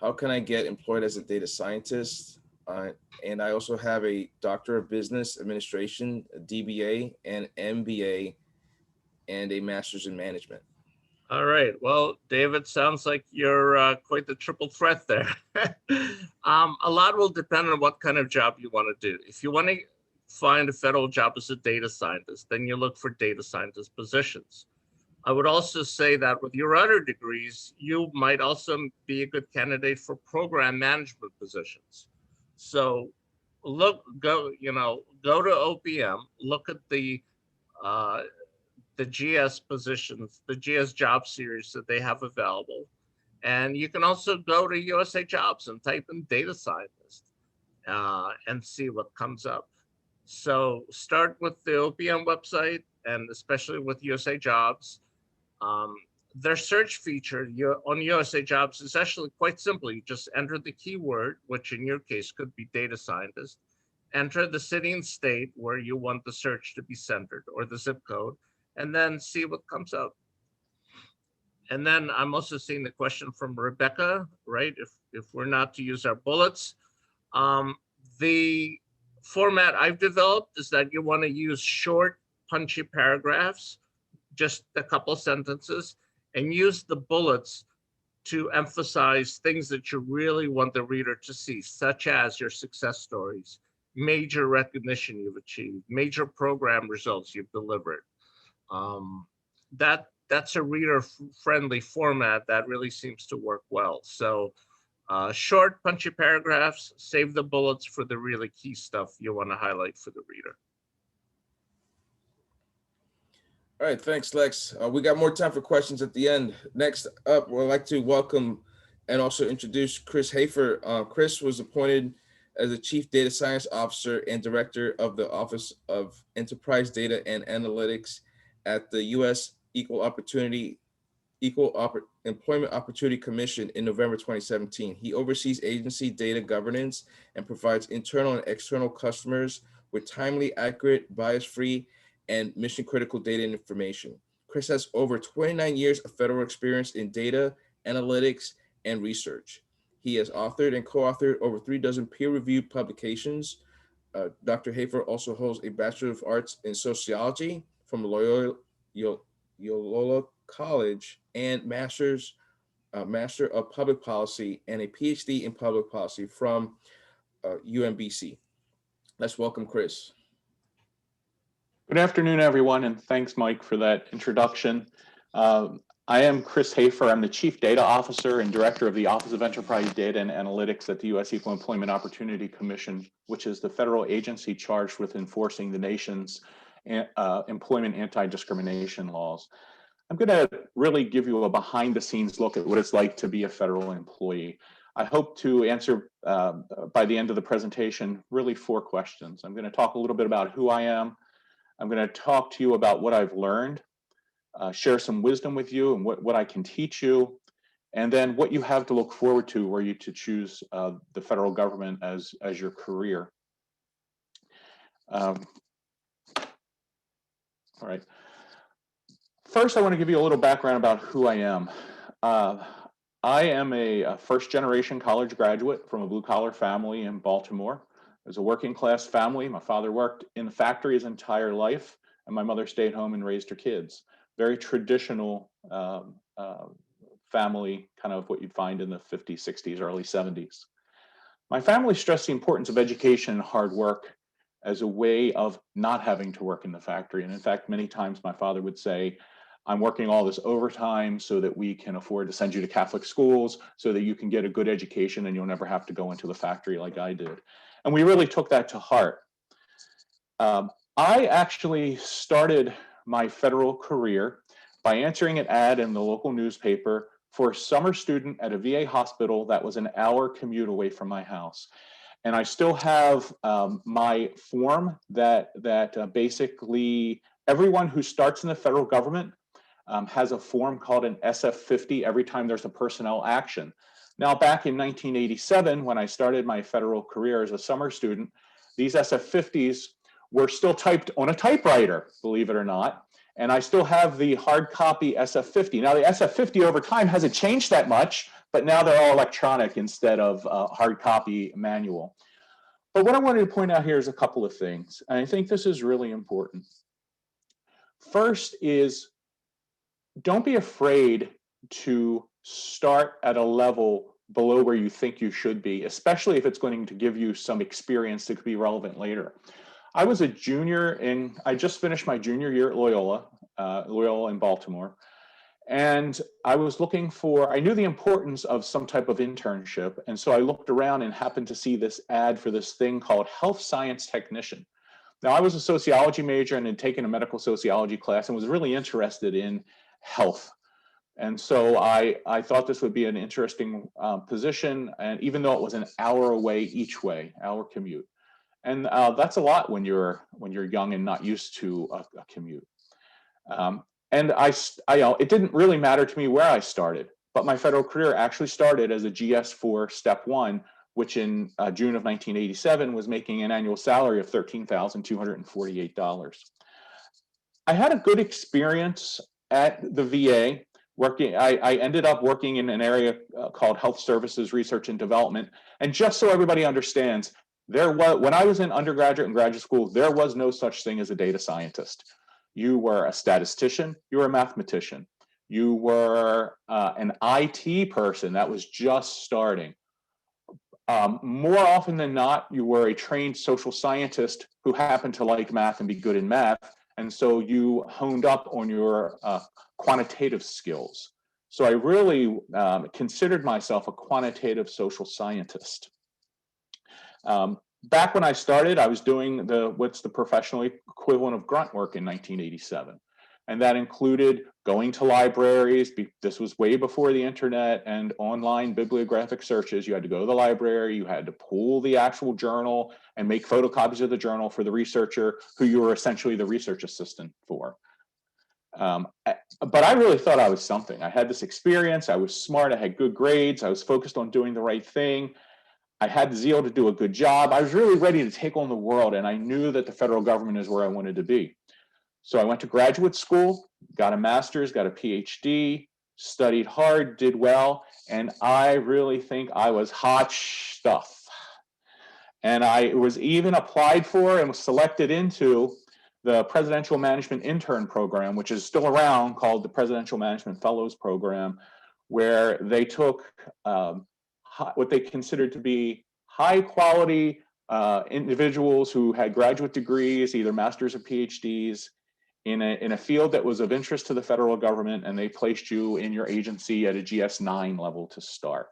How can I get employed as a data scientist? And I also have a Doctor of Business Administration, a DBA, and MBA, and a Master's in Management. All right. Well, David, sounds like you're quite the triple threat there. A lot will depend on what kind of job you want to do. If you want to find a federal job as a data scientist, then you look for data scientist positions. I would also say that with your other degrees, you might also be a good candidate for program management positions. So go to OPM, look at the GS positions, the GS job series that they have available. And you can also go to USA Jobs and type in data scientist and see what comes up. So start with the OPM website, and especially with USA Jobs. their search feature on USA Jobs is actually quite simple. You just enter the keyword, which in your case could be data scientist, enter the city and state where you want the search to be centered or the zip code, and then see what comes up. And then I'm also seeing the question from Rebecca, right? If we're not to use our bullets, the format I've developed is that you want to use short, punchy paragraphs, just a couple sentences, and use the bullets to emphasize things that you really want the reader to see, such as your success stories, major recognition you've achieved, major program results you've delivered. That's a reader-friendly format that really seems to work well. So short, punchy paragraphs, save the bullets for the really key stuff you want to highlight for the reader. All right, thanks, Lex. We got more time for questions at the end. Next up, we'd like to welcome and also introduce Chris Heyfer. Chris was appointed as the Chief Data Science Officer and Director of the Office of Enterprise Data and Analytics at the U.S. Employment Opportunity Commission in November 2017. He oversees agency data governance and provides internal and external customers with timely, accurate, bias-free, and mission-critical data and information. Chris has over 29 years of federal experience in data, analytics, and research. He has authored and co-authored over 36 peer-reviewed publications. Dr. Hayfer also holds a Bachelor of Arts in Sociology from Loyola College and Master of Public Policy and a PhD in Public Policy from UMBC. Let's welcome Chris. Good afternoon, everyone, and thanks, Mike, for that introduction. I am Chris Heyfer. I'm the Chief Data Officer and Director of the Office of Enterprise Data and Analytics at the U.S. Equal Employment Opportunity Commission, which is the federal agency charged with enforcing the nation's employment anti-discrimination laws. I'm going to really give you a behind-the-scenes look at what it's like to be a federal employee. I hope to answer, by the end of the presentation, really 4 questions. I'm going to talk a little bit about who I am. I'm going to talk to you about what I've learned, share some wisdom with you and what I can teach you, and then what you have to look forward to were you to choose the federal government as your career. All right. First, I want to give you a little background about who I am. I am a first-generation college graduate from a blue-collar family in Baltimore. It was a working-class family. My father worked in the factory his entire life, and my mother stayed home and raised her kids. Very traditional family, kind of what you'd find in the 50s, 60s, early 70s. My family stressed the importance of education and hard work as a way of not having to work in the factory. And in fact, many times my father would say, I'm working all this overtime so that we can afford to send you to Catholic schools so that you can get a good education and you'll never have to go into the factory like I did. And we really took that to heart. I actually started my federal career by answering an ad in the local newspaper for a summer student at a VA hospital that was an hour commute away from my house. And I still have my form that basically everyone who starts in the federal government has a form called an SF-50 every time there's a personnel action. Now, back in 1987, when I started my federal career as a summer student, these SF-50s were still typed on a typewriter, believe it or not. And I still have the hard copy SF-50. Now, the SF-50 over time hasn't changed that much, but now they're all electronic instead of hard copy manual. But what I wanted to point out here is a couple of things, and I think this is really important. First is, don't be afraid to start at a level below where you think you should be, especially if it's going to give you some experience that could be relevant later. I was a junior I just finished my junior year at Loyola in Baltimore. And I was looking I knew the importance of some type of internship. And so I looked around and happened to see this ad for this thing called health science technician. Now, I was a sociology major and had taken a medical sociology class and was really interested in health. And so I thought this would be an interesting position. And even though it was an hour away each way, hour commute. And that's a lot when you're young and not used to a commute. And it didn't really matter to me where I started, but my federal career actually started as a GS4 Step 1, which in June of 1987 was making an annual salary of $13,248. I had a good experience at the VA working. I ended up working in an area called Health Services Research and Development. And just so everybody understands, when I was in undergraduate and graduate school, there was no such thing as a data scientist. You were a statistician, you were a mathematician, you were an IT person that was just starting. More often than not, you were a trained social scientist who happened to like math and be good in math. And so you honed up on your quantitative skills. So I really considered myself a quantitative social scientist. Back when I started, I was doing what's the professional equivalent of grunt work in 1987. And that included going to libraries. This was way before the internet and online bibliographic searches. You had to go to the library, you had to pull the actual journal and make photocopies of the journal for the researcher who you were essentially the research assistant for. But I really thought I was something. I had this experience, I was smart, I had good grades, I was focused on doing the right thing. I had the zeal to do a good job. I was really ready to take on the world, and I knew that the federal government is where I wanted to be. So I went to graduate school, got a master's, got a PhD, studied hard, did well, and I really think I was hot stuff. And I was even applied for and was selected into the Presidential Management Intern Program, which is still around, called the Presidential Management Fellows Program, where they took what they considered to be high quality individuals who had graduate degrees, either masters or PhDs, in a field that was of interest to the federal government, and they placed you in your agency at a GS9 level to start.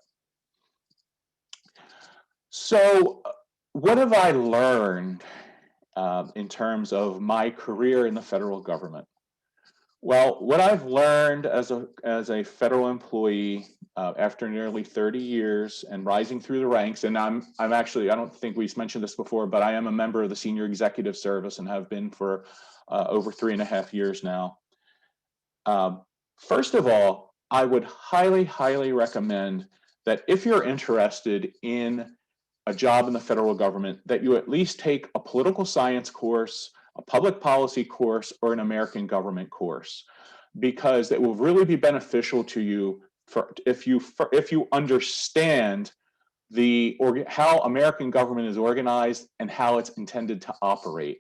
So what have I learned in terms of my career in the federal government? Well, what I've learned as a federal employee after nearly 30 years and rising through the ranks, and I'm actually, I don't think we've mentioned this before, but I am a member of the Senior Executive Service and have been for over 3.5 years now. First of all, I would highly, highly recommend that if you're interested in a job in the federal government, that you at least take a political science course, a public policy course, or an American government course, because it will really be beneficial to you if you understand how American government is organized and how it's intended to operate.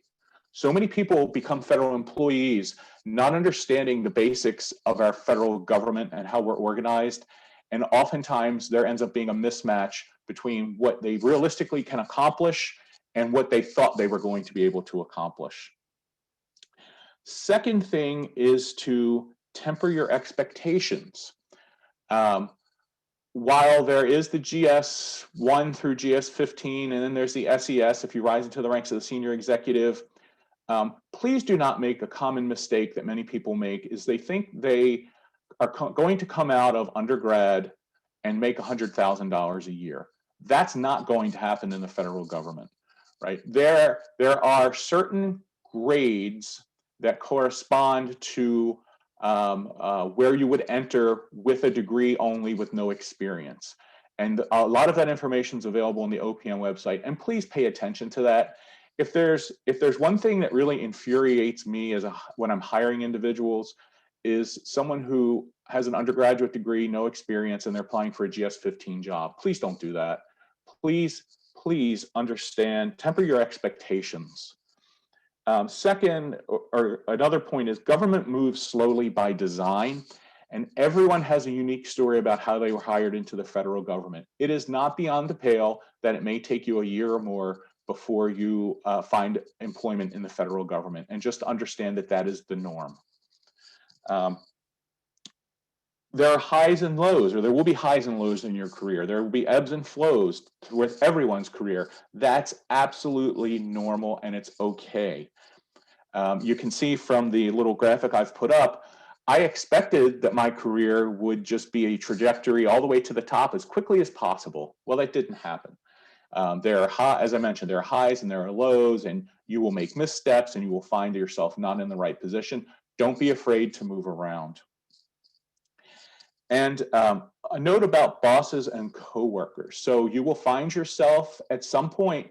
So many people become federal employees not understanding the basics of our federal government and how we're organized, and oftentimes there ends up being a mismatch between what they realistically can accomplish and what they thought they were going to be able to accomplish. Second thing is to temper your expectations. While there is the GS1 through GS15, and then there's the SES, if you rise into the ranks of the senior executive, please do not make a common mistake that many people make, is they think they are going to come out of undergrad and make $100,000 a year. That's not going to happen in the federal government, right? There are certain grades that correspond to where you would enter with a degree only with no experience. And a lot of that information is available on the OPM website, and please pay attention to that. If there's one thing that really infuriates me when I'm hiring individuals, is someone who has an undergraduate degree, no experience, and they're applying for a GS15 job. Please don't do that. Please understand, temper your expectations. Second, or another point, is government moves slowly by design, and everyone has a unique story about how they were hired into the federal government. It is not beyond the pale that it may take you a year or more before you find employment in the federal government, and just understand that that is the norm. There are highs and lows, or there will be highs and lows in your career. There will be ebbs and flows with everyone's career. That's absolutely normal, and it's okay. You can see from the little graphic I've put up, I expected that my career would just be a trajectory all the way to the top as quickly as possible. Well, that didn't happen. As I mentioned, there are highs and there are lows, and you will make missteps and you will find yourself not in the right position. Don't be afraid to move around. And a note about bosses and coworkers. So you will find yourself at some point,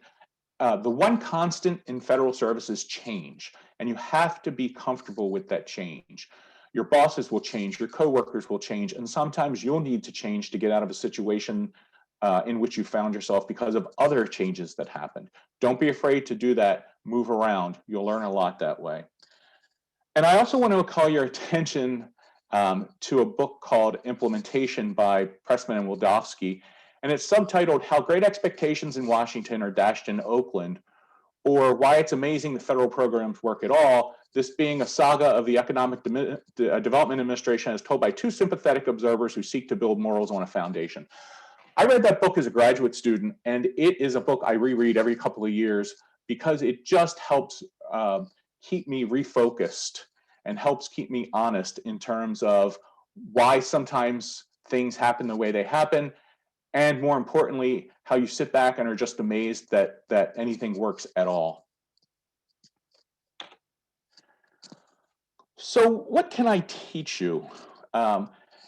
the one constant in federal service is change, and you have to be comfortable with that change. Your bosses will change, your coworkers will change, and sometimes you'll need to change to get out of a situation in which you found yourself because of other changes that happened. Don't be afraid to do that. Move around. You'll learn a lot that way. And I also want to call your attention to a book called Implementation by Pressman and Wildofsky. And it's subtitled How Great Expectations in Washington Are Dashed in Oakland, or Why It's Amazing the Federal Programs Work at All, this being a saga of the Economic Development Administration as told by two sympathetic observers who seek to build morals on a foundation. I read that book as a graduate student, and it is a book I reread every couple of years because it just helps keep me refocused and helps keep me honest in terms of why sometimes things happen the way they happen, and more importantly, how you sit back and are just amazed that anything works at all. So what can I teach you?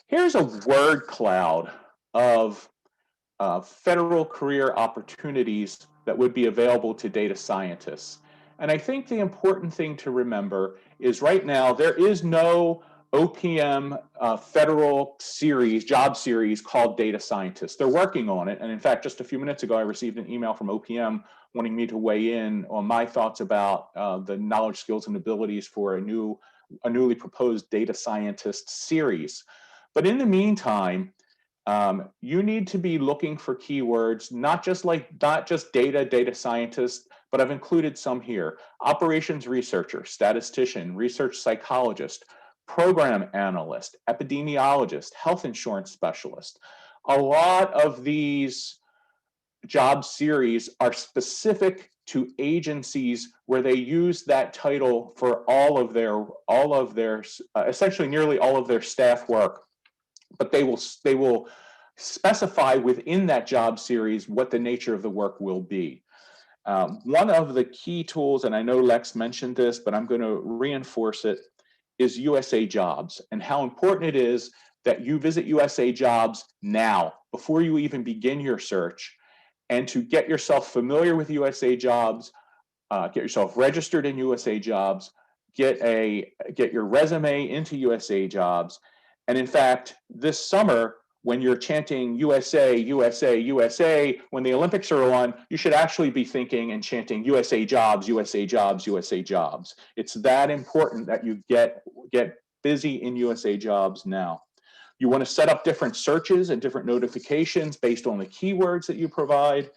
Here's a word cloud of federal career opportunities that would be available to data scientists. And I think the important thing to remember is right now there is no OPM federal series, job series called data scientist. They're working on it. And in fact, just a few minutes ago, I received an email from OPM wanting me to weigh in on my thoughts about the knowledge, skills, and abilities for a newly proposed data scientist series. But in the meantime, you need to be looking for keywords, not just data scientist, but I've included some here: operations researcher, statistician, research psychologist, program analyst, epidemiologist, health insurance specialist. A lot of these job series are specific to agencies where they use that title for all of their essentially nearly all of their staff work. But they will specify within that job series what the nature of the work will be. One of the key tools, and I know Lex mentioned this, but I'm going to reinforce it, is USA Jobs, and how important it is that you visit USA Jobs now, before you even begin your search, and to get yourself familiar with USA Jobs, get yourself registered in USA Jobs, get your resume into USA Jobs. And in fact, this summer, when you're chanting USA, USA, USA, when the Olympics are on, you should actually be thinking and chanting USA Jobs, USA Jobs, USA Jobs. It's that important that you get busy in USA Jobs now. You want to set up different searches and different notifications based on the keywords that you provide.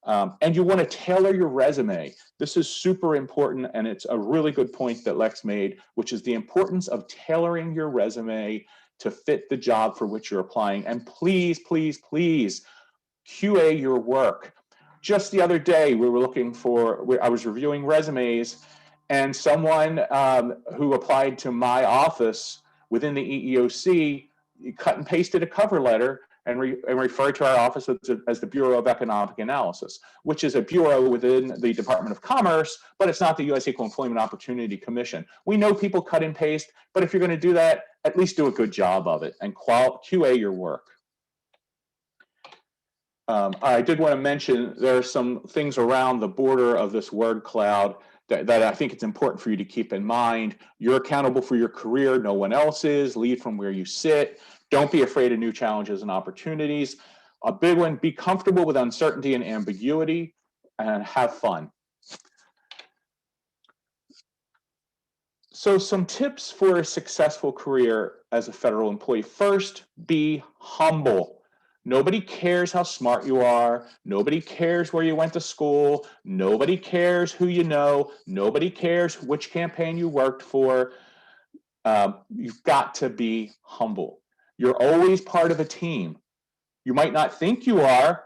And you want to tailor your resume. This is super important, and it's a really good point that Lex made, which is the importance of tailoring your resume to fit the job for which you're applying. And please, please, please QA your work. Just the other day, I was reviewing resumes, and someone who applied to my office within the EEOC cut and pasted a cover letter and referred to our office as the Bureau of Economic Analysis, which is a bureau within the Department of Commerce, but it's not the U.S. Equal Employment Opportunity Commission. We know people cut and paste, but if you're going to do that, at least do a good job of it and QA your work. I did want to mention there are some things around the border of this word cloud that I think it's important for you to keep in mind. You're accountable for your career. No one else is. Lead from where you sit. Don't be afraid of new challenges and opportunities. A big one, be comfortable with uncertainty and ambiguity, and have fun. So some tips for a successful career as a federal employee. First, be humble. Nobody cares how smart you are. Nobody cares where you went to school. Nobody cares who you know. Nobody cares which campaign you worked for. You've got to be humble. You're always part of a team. You might not think you are,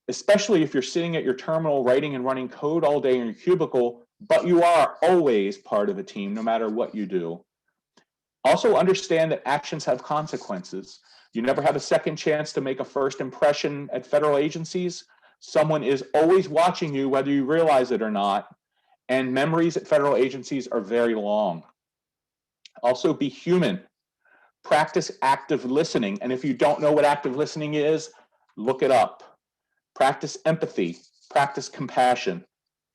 especially if you're sitting at your terminal writing and running code all day in your cubicle, but you are always part of a team, no matter what you do. Also understand that actions have consequences. You never have a second chance to make a first impression at federal agencies. Someone is always watching you, whether you realize it or not, and memories at federal agencies are very long. Also, be human. Practice active listening. And if you don't know what active listening is, look it up. Practice empathy. Practice compassion.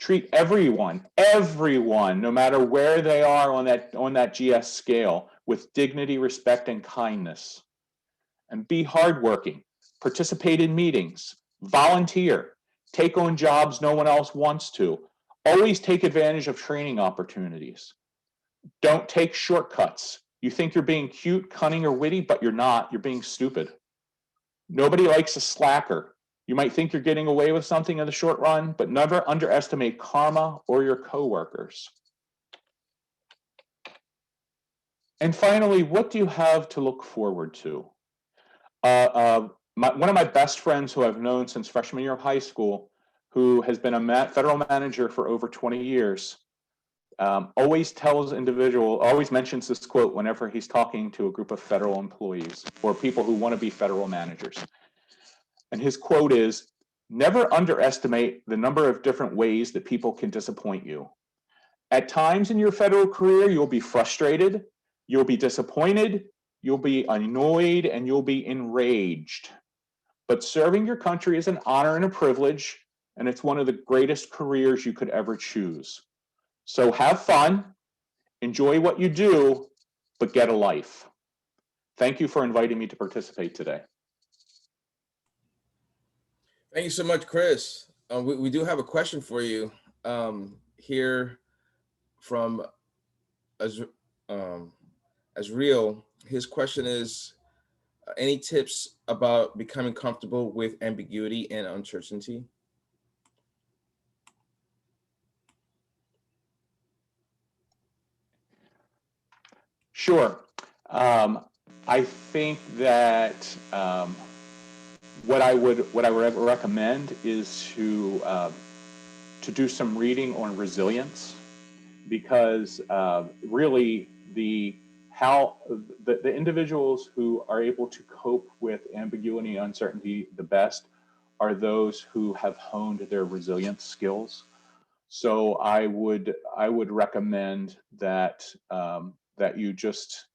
Treat everyone, no matter where they are on that GS scale, with dignity, respect, and kindness. And be hardworking. Participate in meetings. Volunteer. Take on jobs no one else wants to. Always take advantage of training opportunities. Don't take shortcuts. You think you're being cute, cunning, or witty, but you're not. You're being stupid. Nobody likes a slacker. You might think you're getting away with something in the short run, but never underestimate karma or your coworkers. And finally, what do you have to look forward to? One of my best friends who I've known since freshman year of high school, who has been a federal manager for over 20 years, always mentions this quote whenever he's talking to a group of federal employees or people who want to be federal managers. And his quote is, never underestimate the number of different ways that people can disappoint you. At times in your federal career, you'll be frustrated, you'll be disappointed, you'll be annoyed, and you'll be enraged. But serving your country is an honor and a privilege, and it's one of the greatest careers you could ever choose. So have fun, enjoy what you do, but get a life. Thank you for inviting me to participate today. Thank you so much, Chris. We do have a question for you here from Azriel. His question is, any tips about becoming comfortable with ambiguity and uncertainty? Sure. I think that what I would recommend is to do some reading on resilience, because really the individuals who are able to cope with ambiguity and uncertainty the best are those who have honed their resilience skills. So I would recommend that that you just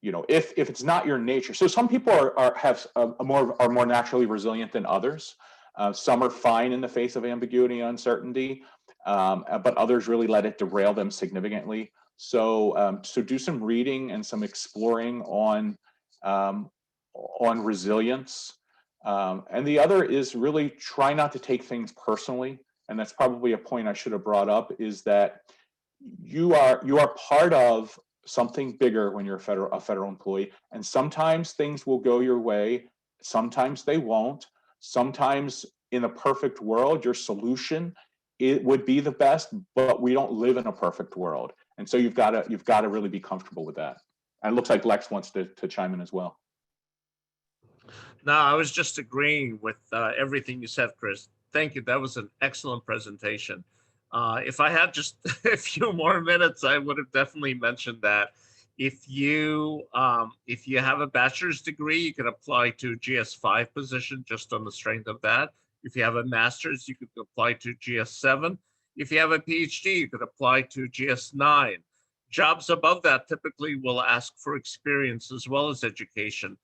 if it's not your nature. So some people are more naturally resilient than others. Some are fine in the face of ambiguity and uncertainty, but others really let it derail them significantly. So do some reading and some exploring on resilience. And the other is really try not to take things personally. And that's probably a point I should have brought up, is that you are part of something bigger when you're a federal employee. And sometimes things will go your way. Sometimes they won't. Sometimes in a perfect world, your solution, it would be the best, but we don't live in a perfect world. And so you've got to really be comfortable with that. And it looks like Lex wants to chime in as well. No, I was just agreeing with everything you said, Chris. Thank you. That was an excellent presentation. If I had just a few more minutes, I would have definitely mentioned that if you have a bachelor's degree, you can apply to GS5 position just on the strength of that. If you have a master's, you could apply to GS7. If you have a PhD, you could apply to GS9. Jobs above that typically will ask for experience as well as education.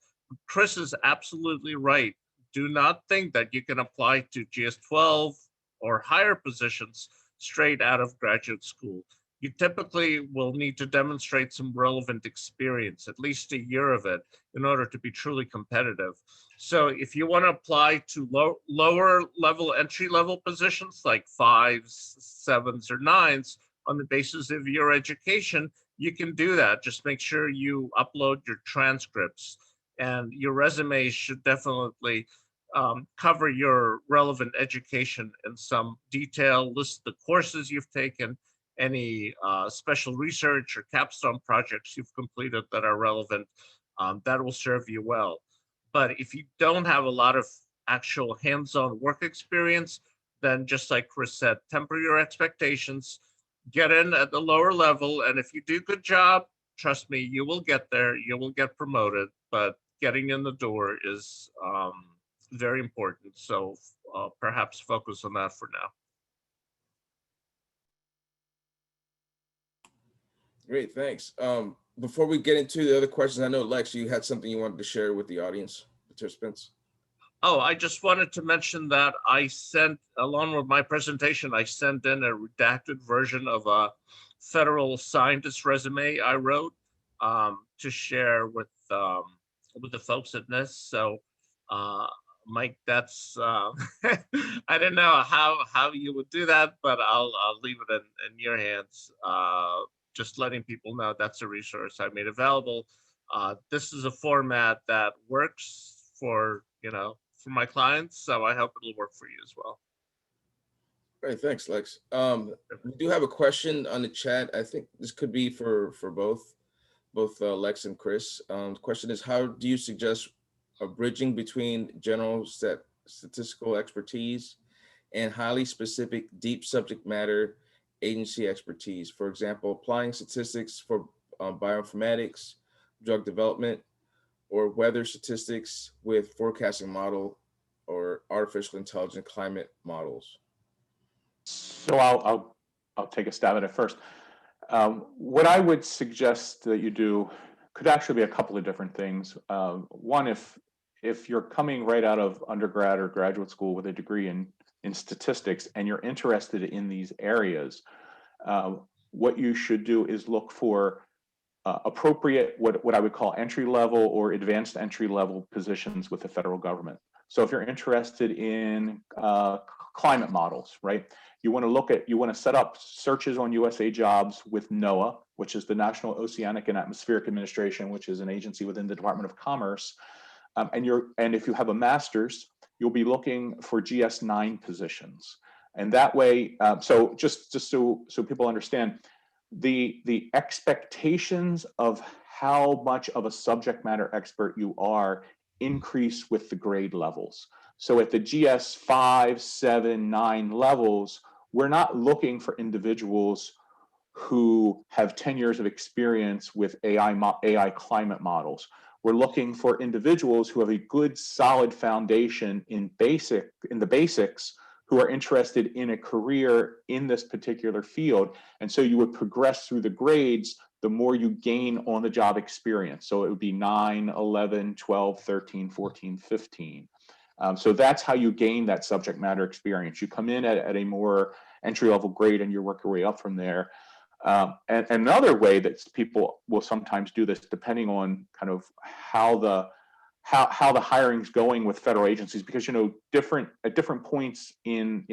Chris is absolutely right. Do not think that you can apply to GS12 or higher positions straight out of graduate school. You typically will need to demonstrate some relevant experience, at least a year of it, in order to be truly competitive. So if you want to apply to lower level, entry level positions like 5s, 7s, or 9s on the basis of your education, you can do that. Just make sure you upload your transcripts, and your resume should definitely cover your relevant education in some detail, list the courses you've taken, any special research or capstone projects you've completed that are relevant. That will serve you well. But if you don't have a lot of actual hands-on work experience, then just like Chris said, temper your expectations, get in at the lower level, and if you do a good job, trust me, you will get there, you will get promoted, but getting in the door is very important. So perhaps focus on that for now. Great, thanks. Before we get into the other questions, I know Lex, you had something you wanted to share with the audience participants. Oh, I just wanted to mention that I sent, along with my presentation, I sent in a redacted version of a federal scientist resume I wrote to share with the folks at NIST. So, Mike, that's I don't know how you would do that, but I'll leave it in your hands. Just letting people know that's a resource I made available. This is a format that works for for my clients, so I hope it'll work for you as well. Great, thanks, Lex. We do have a question on the chat. I think this could be for both Lex and Chris. The question is, how do you suggest a bridging between general statistical expertise and highly specific deep subject matter agency expertise? For example, applying statistics for bioinformatics, drug development, or weather statistics with forecasting model or artificial intelligence climate models. So I'll take a stab at it first. What I would suggest that you do could actually be a couple of different things. One, if you're coming right out of undergrad or graduate school with a degree in statistics and you're interested in these areas, what you should do is look for appropriate, what I would call entry level or advanced entry level positions with the federal government. So if you're interested in climate models, right? You want to set up searches on USA Jobs with NOAA, which is the National Oceanic and Atmospheric Administration, which is an agency within the Department of Commerce. And if you have a master's, you'll be looking for GS9 positions. And that way, so just so people understand, the expectations of how much of a subject matter expert you are increase with the grade levels. So at the GS 5, 7, 9 levels, we're not looking for individuals who have 10 years of experience with AI climate models. We're looking for individuals who have a good, solid foundation in the basics, who are interested in a career in this particular field. And so you would progress through the grades the more you gain on the job experience. So it would be 9, 11, 12, 13, 14, 15. So that's how you gain that subject matter experience. You come in at a more entry-level grade and you work your way up from there. And another way that people will sometimes do this, depending on kind of how the hiring's going with federal agencies, because at different points in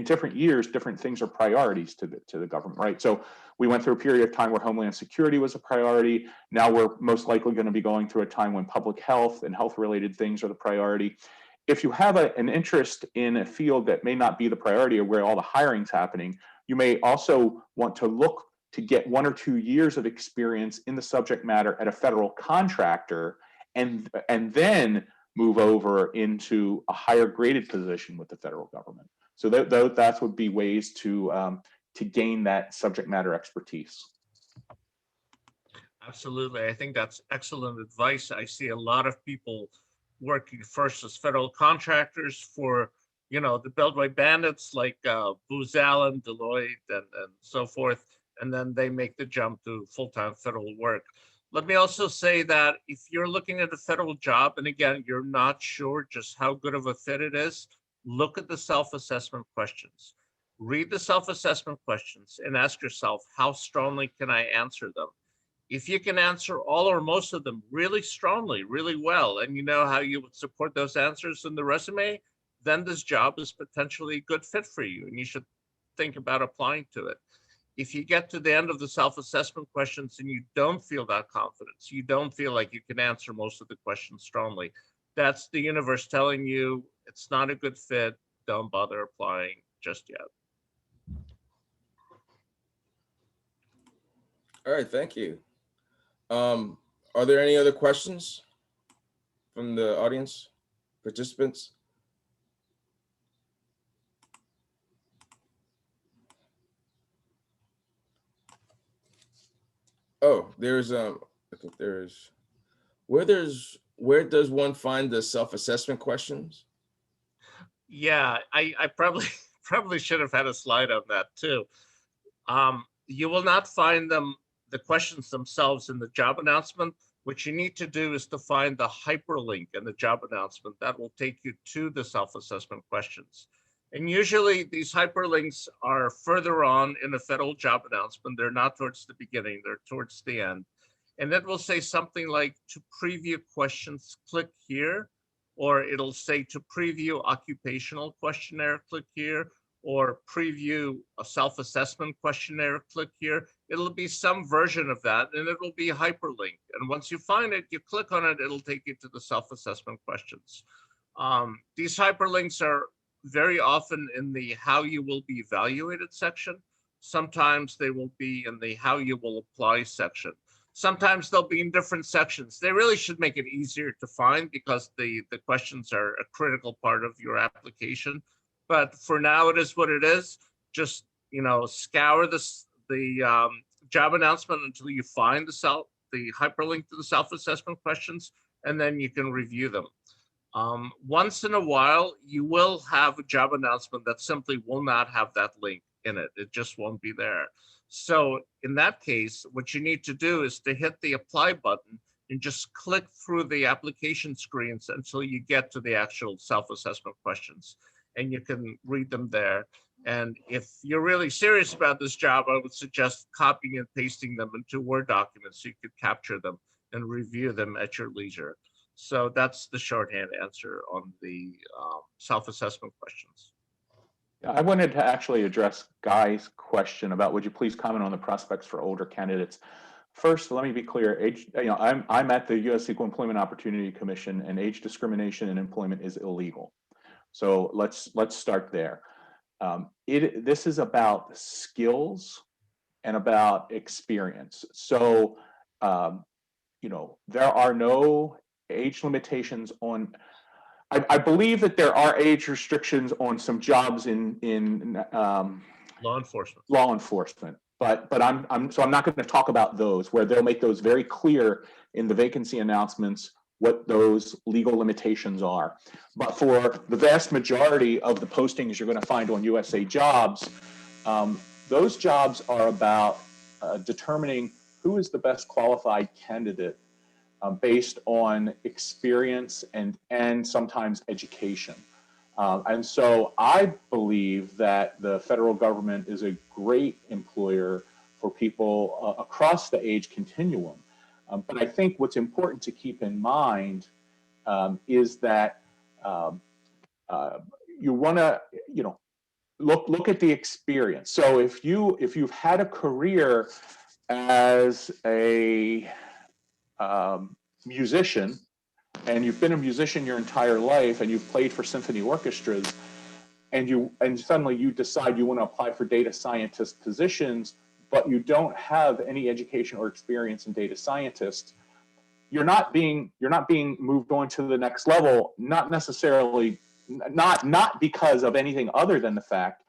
different years, different things are priorities to the government, right? So we went through a period of time where Homeland Security was a priority. Now we're most likely going to be going through a time when public health and health-related things are the priority. If you have an interest in a field that may not be the priority or where all the hiring's happening, you may also want to look to get 1 or 2 years of experience in the subject matter at a federal contractor, and then move over into a higher graded position with the federal government. So that would be ways to gain that subject matter expertise. Absolutely. I think that's excellent advice. I see a lot of people working first as federal contractors for, the Beltway bandits like Booz Allen, Deloitte, and so forth. And then they make the jump to full-time federal work. Let me also say that if you're looking at a federal job, and again, you're not sure just how good of a fit it is, look at the self-assessment questions. Read the self-assessment questions and ask yourself, how strongly can I answer them? If you can answer all or most of them really strongly, really well, and you know how you would support those answers in the resume, then this job is potentially a good fit for you, and you should think about applying to it. If you get to the end of the self-assessment questions and you don't feel that confidence, you don't feel like you can answer most of the questions strongly, that's the universe telling you it's not a good fit, don't bother applying just yet. All right, thank you. Are there any other questions from the audience participants? Oh, I think there's, where does one find the self-assessment questions? Yeah, I probably should have had a slide on that too. You will not find the questions themselves in the job announcement. What you need to do is to find the hyperlink in the job announcement that will take you to the self-assessment questions. And usually these hyperlinks are further on in the federal job announcement. They're not towards the beginning, they're towards the end. And that will say something like, to preview questions, click here, or it'll say to preview occupational questionnaire, click here, or preview a self-assessment questionnaire, click here. It'll be some version of that, and it will be hyperlinked. And once you find it, you click on it, it'll take you to the self-assessment questions. These hyperlinks are very often in the how you will be evaluated section. Sometimes they will be in the how you will apply section. Sometimes they'll be in different sections. They really should make it easier to find because the questions are a critical part of your application. But for now, it is what it is. Just, scour the job announcement until you find the hyperlink to the self-assessment questions, and then you can review them. Once in a while, you will have a job announcement that simply will not have that link in it. It just won't be there. So in that case, what you need to do is to hit the apply button and just click through the application screens until you get to the actual self-assessment questions, and you can read them there. And if you're really serious about this job, I would suggest copying and pasting them into Word documents so you could capture them and review them at your leisure. So that's the shorthand answer on the self-assessment questions. I wanted to actually address Guy's question about, would you please comment on the prospects for older candidates? First, let me be clear. Age, I'm at the U.S. Equal Employment Opportunity Commission, and age discrimination in employment is illegal. So let's start there. This is about skills and about experience. So there are no age limitations on. I believe that there are age restrictions on some jobs in Law enforcement. But I'm not going to talk about those, where they'll make those very clear in the vacancy announcements what those legal limitations are. But for the vast majority of the postings you're going to find on USA Jobs, those jobs are about determining who is the best qualified candidate based on experience and sometimes education. And so I believe that the federal government is a great employer for people across the age continuum. But I think what's important to keep in mind is that you want to, look at the experience. So if you've had a career as a musician, and you've been a musician your entire life, and you've played for symphony orchestras, and suddenly you decide you want to apply for data scientist positions, but you don't have any education or experience in data scientists, you're not being moved on to the next level, not necessarily, not because of anything other than the fact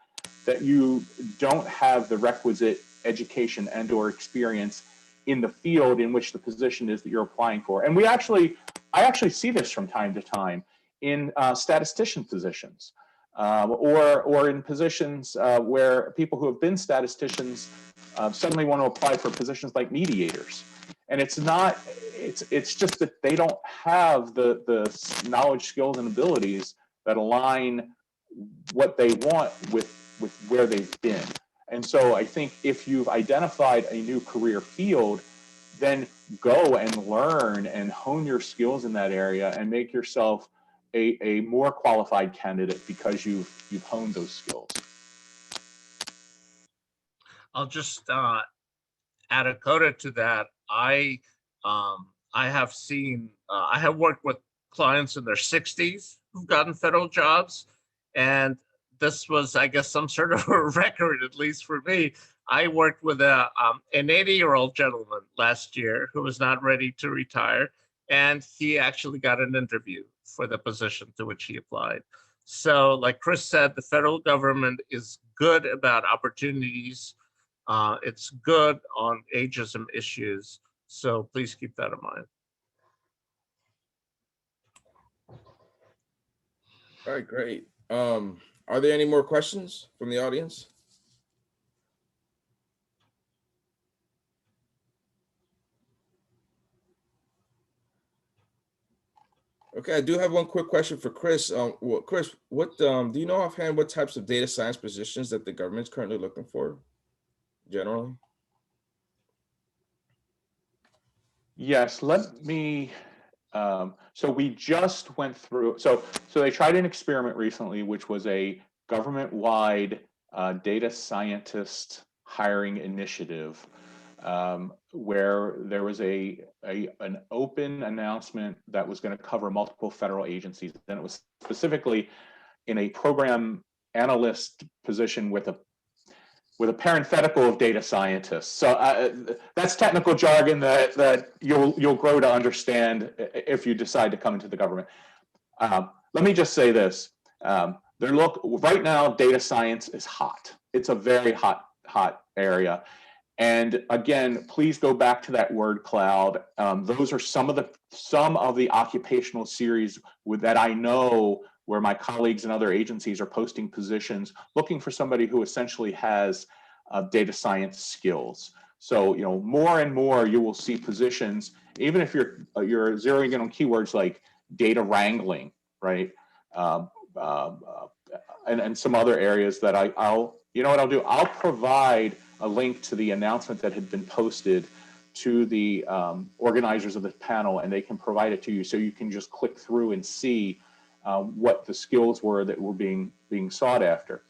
that you don't have the requisite education and or experience in the field in which the position is that you're applying for. And I actually see this from time to time in statistician positions, or in positions where people who have been statisticians suddenly want to apply for positions like mediators. And it's just that they don't have the knowledge, skills, and abilities that align what they want with where they've been. And so I think if you've identified a new career field, then go and learn and hone your skills in that area and make yourself a more qualified candidate because you've honed those skills. I'll just add a coda to that. I have worked with clients in their 60s who've gotten federal jobs, and this was, I guess, some sort of a record, at least for me. I worked with an 80-year-old gentleman last year who was not ready to retire, and he actually got an interview for the position to which he applied. So like Chris said, the federal government is good about opportunities. It's good on ageism issues. So please keep that in mind. All right, great. Are there any more questions from the audience? Okay, I do have one quick question for Chris. Chris, what do you know offhand what types of data science positions that the government's currently looking for, generally? Yes, let me, so we just went through, so they tried an experiment recently, which was a government-wide data scientist hiring initiative, where there was an open announcement that was going to cover multiple federal agencies. And it was specifically in a program analyst position with a parenthetical of data scientists. So that's technical jargon that you'll grow to understand if you decide to come into the government. Let me just say this: right now, data science is hot. It's a very hot area. And again, please go back to that word cloud. Those are some of the occupational series that I know where my colleagues and other agencies are posting positions looking for somebody who essentially has data science skills. So, more and more you will see positions, even if you're zeroing in on keywords like data wrangling, right? And some other areas that I'll do? I'll provide a link to the announcement that had been posted to the organizers of the panel, and they can provide it to you so you can just click through and see what the skills were that were being sought after.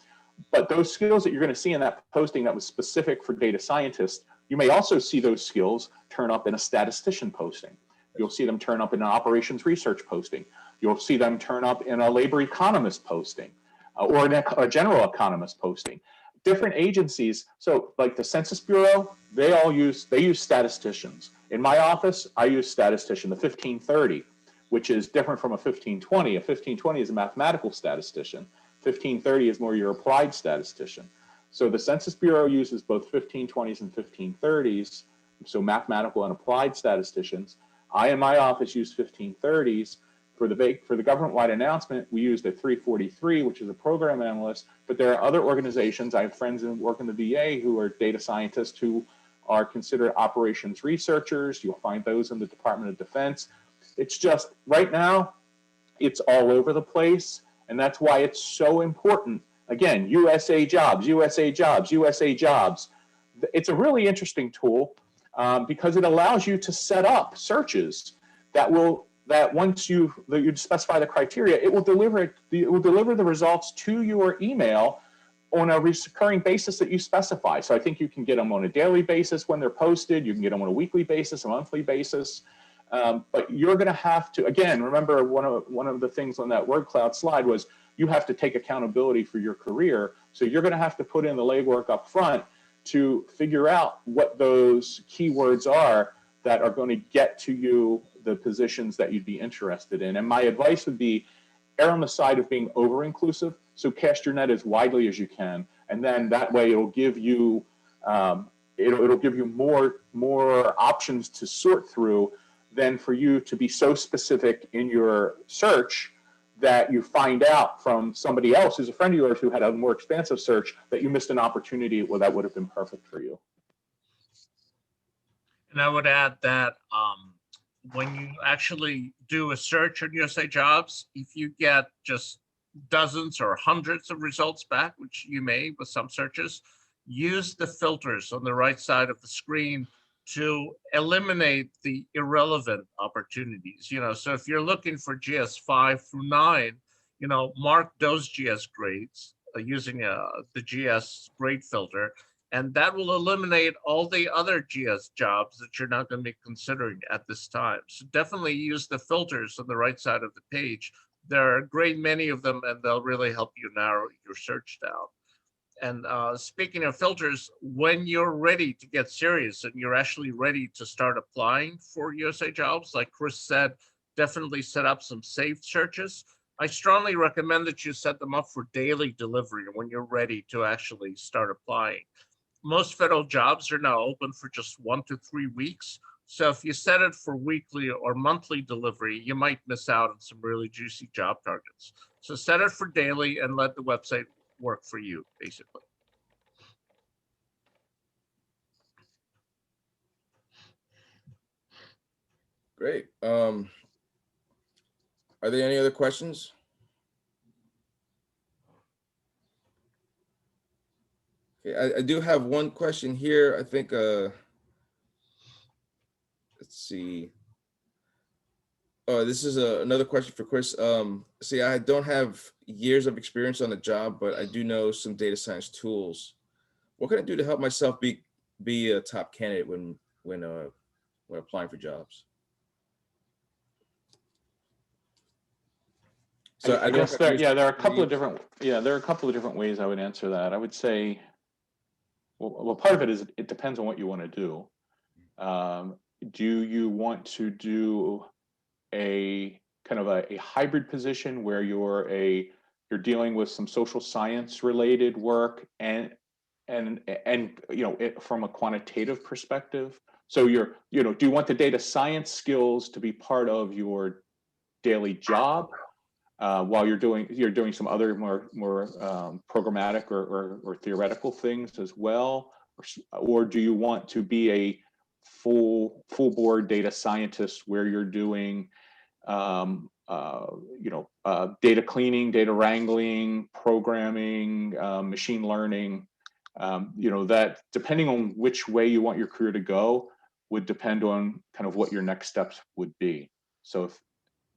But those skills that you're going to see in that posting that was specific for data scientists, you may also see those skills turn up in a statistician posting. You'll see them turn up in an operations research posting. You'll see them turn up in a labor economist posting or a general economist posting. Different agencies, so like the Census Bureau, they use statisticians. In my office, I use statistician, the 1530, which is different from a 1520. A 1520 is a mathematical statistician. 1530 is more your applied statistician. So the Census Bureau uses both 1520s and 1530s, so mathematical and applied statisticians. I, in my office, use 1530s. For the government-wide announcement, we used a 343, which is a program analyst, but there are other organizations. I have friends who work in the VA who are data scientists who are considered operations researchers. You'll find those in the Department of Defense. It's just, right now, it's all over the place, and that's why it's so important. Again, USA Jobs, USA Jobs, USA Jobs. It's a really interesting tool because it allows you to set up searches that once you specify the criteria, it will deliver the results to your email on a recurring basis that you specify. So I think you can get them on a daily basis when they're posted. You can get them on a weekly basis, a monthly basis. But you're going to have to, again, remember one of the things on that word cloud slide was you have to take accountability for your career. So you're going to have to put in the legwork up front to figure out what those keywords are that are going to get to you the positions that you'd be interested in. And my advice would be err on the side of being over-inclusive. So cast your net as widely as you can. And then that way it'll give you it'll give you more options to sort through than for you to be so specific in your search that you find out from somebody else who's a friend of yours who had a more expansive search that you missed an opportunity that would have been perfect for you. And I would add that when you actually do a search on USA Jobs, if you get just dozens or hundreds of results back, which you may with some searches, use the filters on the right side of the screen to eliminate the irrelevant opportunities. So if you're looking for GS 5 through 9, mark those GS grades using the GS grade filter, and that will eliminate all the other GS jobs that you're not going to be considering at this time. So definitely use the filters on the right side of the page. There are a great many of them, and they'll really help you narrow your search down. And speaking of filters, when you're ready to get serious and you're actually ready to start applying for USA Jobs, like Chris said, definitely set up some saved searches. I strongly recommend that you set them up for daily delivery when you're ready to actually start applying. Most federal jobs are now open for just 1 to 3 weeks. So if you set it for weekly or monthly delivery, you might miss out on some really juicy job targets. So set it for daily and let the website work for you, basically. Great. Are there any other questions? Okay, I do have one question here. I think, let's see. Oh, this is another question for Chris. See, I don't have years of experience on the job, but I do know some data science tools. What can I do to help myself be a top candidate when applying for jobs? So I I don't guess have to use there are a couple of years. different ways I would answer that. I would say, well, part of it is it depends on what you want to do. Do you want to do a kind of a hybrid position where you're dealing with some social science related work and from a quantitative perspective? So do you want the data science skills to be part of your daily job while you're doing some other more programmatic or theoretical things as well, or do you want to be a full board data scientist where you're doing data cleaning, data wrangling, programming, machine learning? That depending on which way you want your career to go would depend on kind of what your next steps would be. So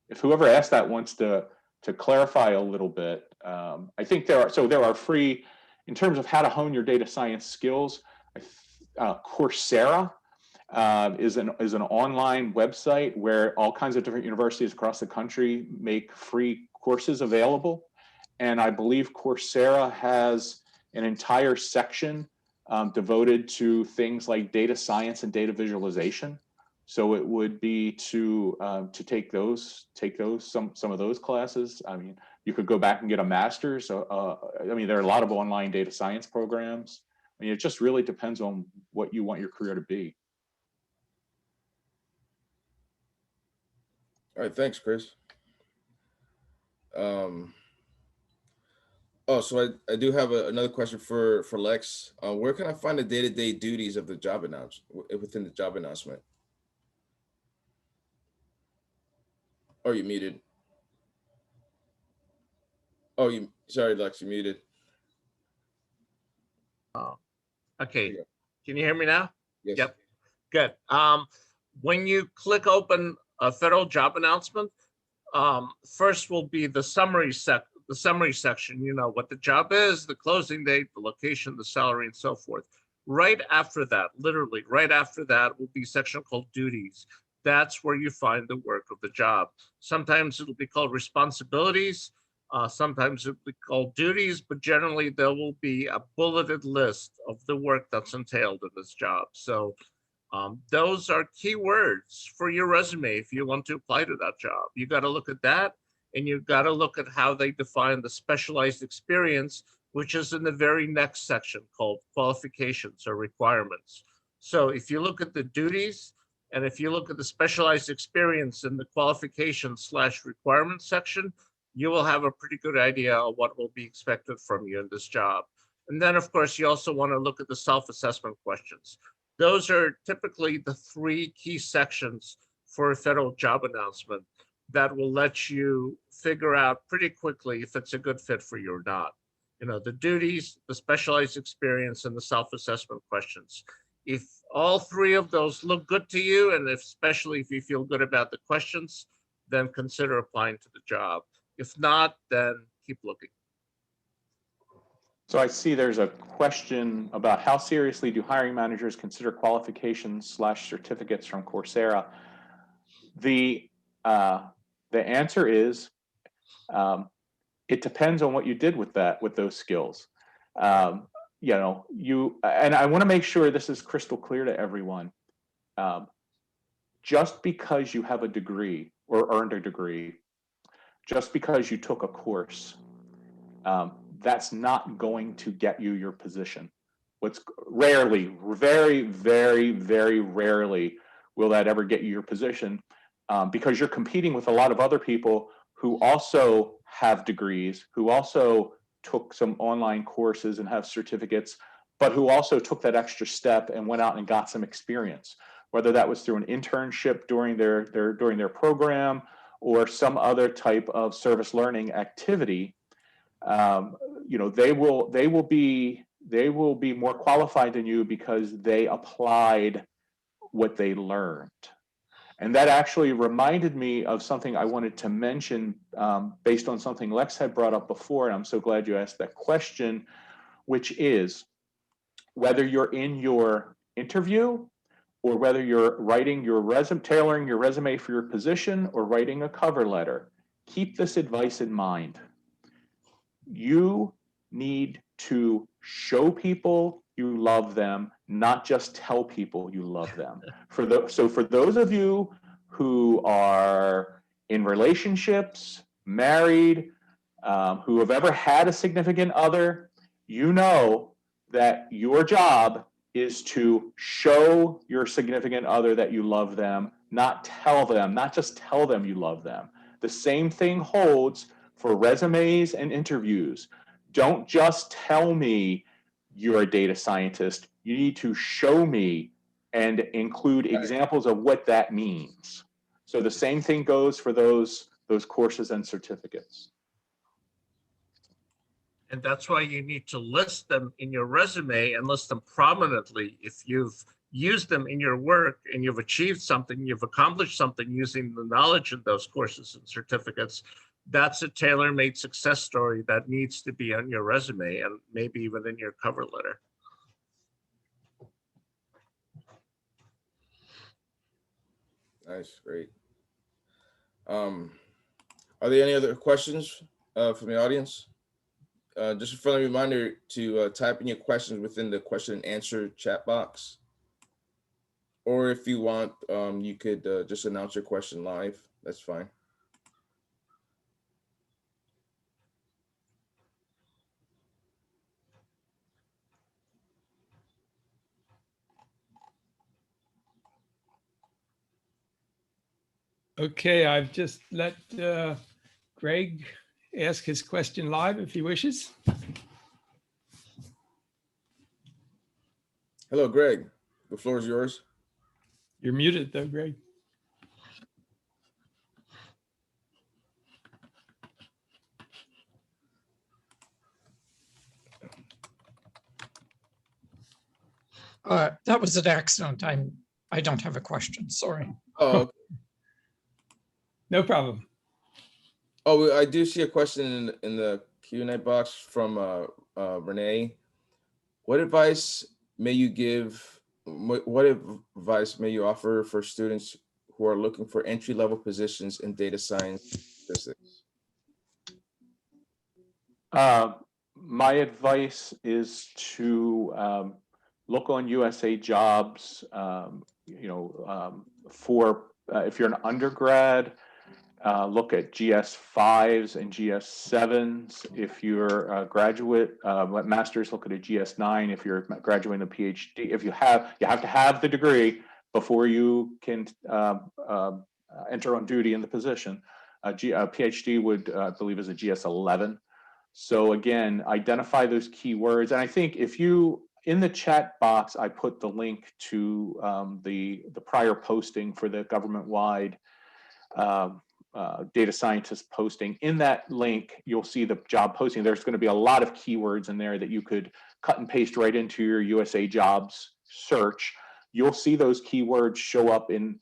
if whoever asked that wants to clarify a little bit, I think there are free, in terms of how to hone your data science skills, Coursera is an online website where all kinds of different universities across the country make free courses available. And I believe Coursera has an entire section devoted to things like data science and data visualization. So it would be to take some of those classes. I mean, you could go back and get a master's. There are a lot of online data science programs. I mean, it just really depends on what you want your career to be. All right, thanks, Chris. So I do have another question for Lex. Where can I find the day-to-day duties of the job within the job announcement? Oh, you muted. Oh, sorry, Lex, you muted. Okay, can you hear me now? Yes. Yep, good. When you click open a federal job announcement, first will be the summary section, what the job is, the closing date, the location, the salary, and so forth. Right after that, literally right after that, will be a section called duties. That's where you find the work of the job. Sometimes it'll be called responsibilities. Sometimes it'll be called duties, but generally there will be a bulleted list of the work that's entailed in this job. So those are keywords for your resume if you want to apply to that job. You got to look at that, and you've got to look at how they define the specialized experience, which is in the very next section called qualifications or requirements. So if you look at the duties, and if you look at the specialized experience in the qualifications/requirements section, you will have a pretty good idea of what will be expected from you in this job. And then, of course, you also want to look at the self-assessment questions. Those are typically the three key sections for a federal job announcement that will let you figure out pretty quickly if it's a good fit for you or not. The duties, the specialized experience, and the self-assessment questions. If all three of those look good to you, and especially if you feel good about the questions, then consider applying to the job. If not, then keep looking. So I see there's a question about how seriously do hiring managers consider qualifications/certificates from Coursera? The answer is it depends on what you did with those skills. And I want to make sure this is crystal clear to everyone. Just because you have a degree or earned a degree, just because you took a course, that's not going to get you your position. Very, very, very rarely will that ever get you your position, because you're competing with a lot of other people who also have degrees, who also took some online courses and have certificates, but who also took that extra step and went out and got some experience, whether that was through an internship during their program, or some other type of service learning activity, you know, they will be more qualified than you because they applied what they learned. And that actually reminded me of something I wanted to mention based on something Lex had brought up before, and I'm so glad you asked that question, which is whether you're in your interview or whether you're writing your resume, tailoring your resume for your position, or writing a cover letter, keep this advice in mind. You need to show people you love them, not just tell people you love them. So for those of you who are in relationships, married, who have ever had a significant other, you know that your job is to show your significant other that you love them, not tell them, not just tell them you love them. The same thing holds for resumes and interviews. Don't just tell me you're a data scientist. You need to show me and include examples of what that means. So the same thing goes for those courses and certificates. And that's why you need to list them in your resume and list them prominently. If you've used them in your work and you've achieved something, you've accomplished something using the knowledge of those courses and certificates, that's a tailor-made success story that needs to be on your resume and maybe even in your cover letter. Nice, great. Are there any other questions from the audience? Just a friendly reminder to type in your questions within the question and answer chat box. Or if you want, you could just announce your question live. That's fine. Okay, I've just let Greg ask his question live if he wishes. Hello, Greg. The floor is yours. You're muted though, Greg. That was an accident. I don't have a question. Sorry. Oh, okay. No problem. Oh, I do see a question in the Q&A box from Renee. What advice may you give? What advice may you offer for students who are looking for entry-level positions in data science statistics? My advice is to look on USA Jobs. For if you're an undergrad, look at GS5s and GS7s. If you're a graduate, master's, look at a GS9. If you're graduating a PhD, if you have to have the degree before you can enter on duty in the position. A PhD would, I believe, is a GS11. So again, identify those keywords. And I think if you, in the chat box, I put the link to the prior posting for the government-wide data scientist posting. In that link, you'll see the job posting. There's going to be a lot of keywords in there that you could cut and paste right into your USA Jobs search. You'll see those keywords show up in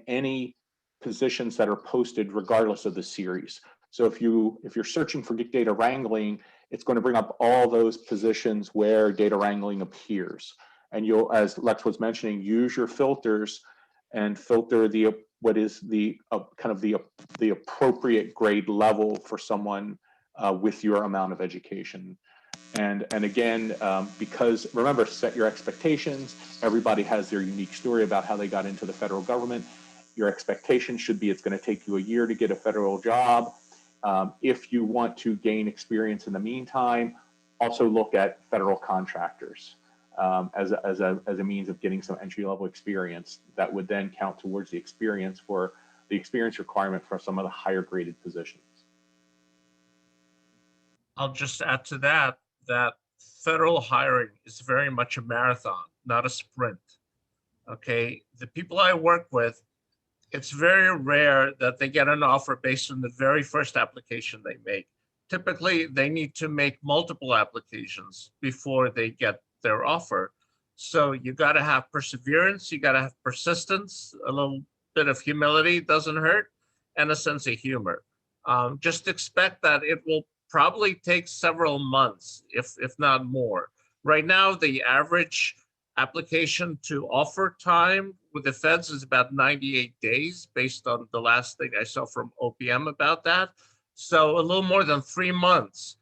any positions that are posted regardless of the series. So if you're searching for data wrangling, it's going to bring up all those positions where data wrangling appears. And you'll, as Lex was mentioning, use your filters and filter what is the kind of the appropriate grade level for someone with your amount of education. And again, because remember, set your expectations. Everybody has their unique story about how they got into the federal government. Your expectation should be it's going to take you a year to get a federal job. If you want to gain experience in the meantime, also look at federal contractors as a means of getting some entry-level experience that would then count towards the experience requirement for some of the higher graded positions. I'll just add to that federal hiring is very much a marathon, not a sprint. Okay, the people I work with, it's very rare that they get an offer based on the very first application they make. Typically, they need to make multiple applications before they get their offer. So you got to have perseverance, you got to have persistence, a little bit of humility doesn't hurt, and a sense of humor. Just expect that it will probably take several months, if not more. Right now, the average application to offer time with the feds is about 98 days, based on the last thing I saw from OPM about that. So a little more than 3 months.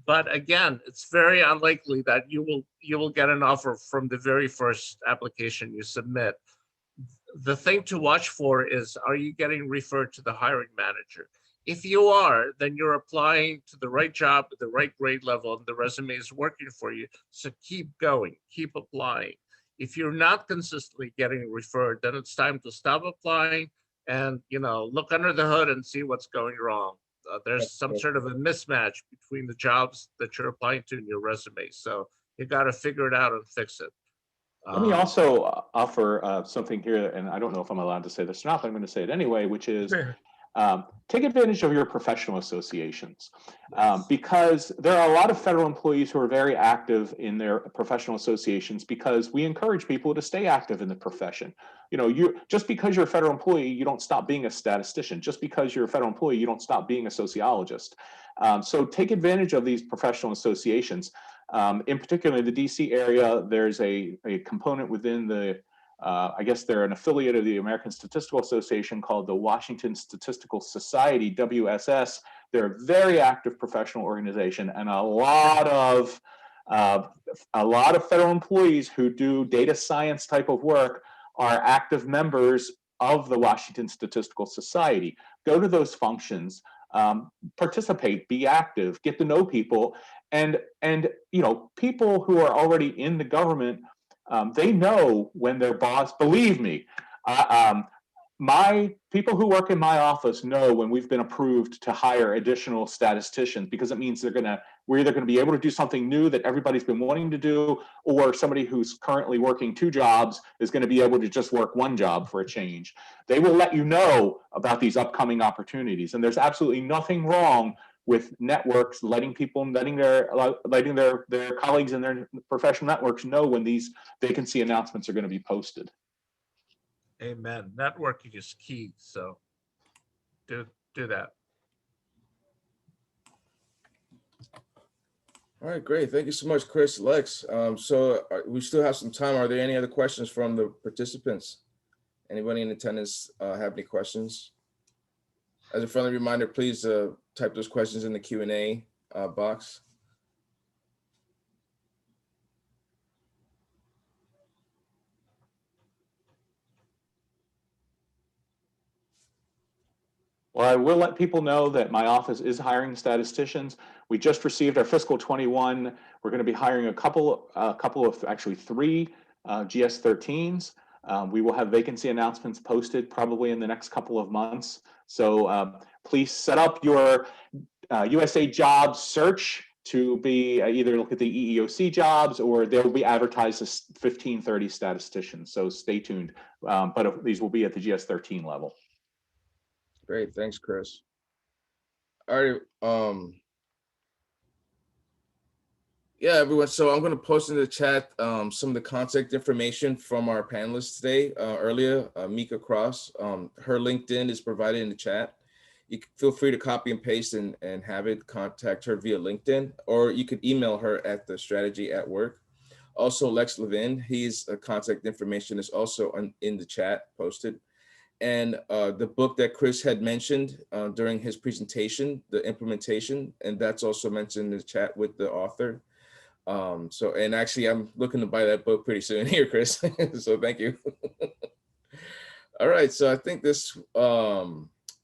But again, it's very unlikely that you will get an offer from the very first application you submit. The thing to watch for is, are you getting referred to the hiring manager? If you are, then you're applying to the right job at the right grade level, and the resume is working for you. So keep going, keep applying. If you're not consistently getting referred, then it's time to stop applying and, look under the hood and see what's going wrong. There's some sort of a mismatch between the jobs that you're applying to in your resume. So you got to figure it out and fix it. Let me also offer something here, and I don't know if I'm allowed to say this or not, but I'm going to say it anyway, which is take advantage of your professional associations, because there are a lot of federal employees who are very active in their professional associations, because we encourage people to stay active in the profession. Just because you're a federal employee, you don't stop being a statistician. Just because you're a federal employee, you don't stop being a sociologist. So take advantage of these professional associations. In particular, in the DC area, there's a component within the I guess they're an affiliate of the American Statistical Association called the Washington Statistical Society, WSS. They're a very active professional organization, and a lot of federal employees who do data science type of work are active members of the Washington Statistical Society. Go to those functions, participate, be active, get to know people, and people who are already in the government. They know when their boss, believe me, my people who work in my office know when we've been approved to hire additional statisticians, because it means we're either going to be able to do something new that everybody's been wanting to do, or somebody who's currently working 2 jobs is going to be able to just work 1 job for a change. They will let you know about these upcoming opportunities, and there's absolutely nothing wrong with networks letting their colleagues in their professional networks know when these vacancy announcements are going to be posted. Amen. Networking is key. So do that. All right, great. Thank you so much, Chris, Lex. So we still have some time. Are there any other questions from the participants? Anybody in attendance have any questions? As a friendly reminder, please type those questions in the Q&A box. Well, I will let people know that my office is hiring statisticians. We just received our fiscal 21. We're going to be hiring a couple of actually 3 GS-13s. We will have vacancy announcements posted probably in the next couple of months. So please set up your USA Jobs search to be either look at the EEOC jobs, or they'll be advertised as 1530 statisticians. So stay tuned. But these will be at the GS-13 level. Great, thanks, Chris. All right, yeah, everyone. So I'm going to post in the chat some of the contact information from our panelists today. Earlier, Mika Cross, her LinkedIn is provided in the chat. You can feel free to copy and paste and have it contact her via LinkedIn, or you could email her at the strategy at work. Also, Lex Levine, his contact information is also in the chat posted. And the book that Chris had mentioned during his presentation, The Implementation, and that's also mentioned in the chat with the author. And actually I'm looking to buy that book pretty soon here, Chris. So thank you. All right, so I think this,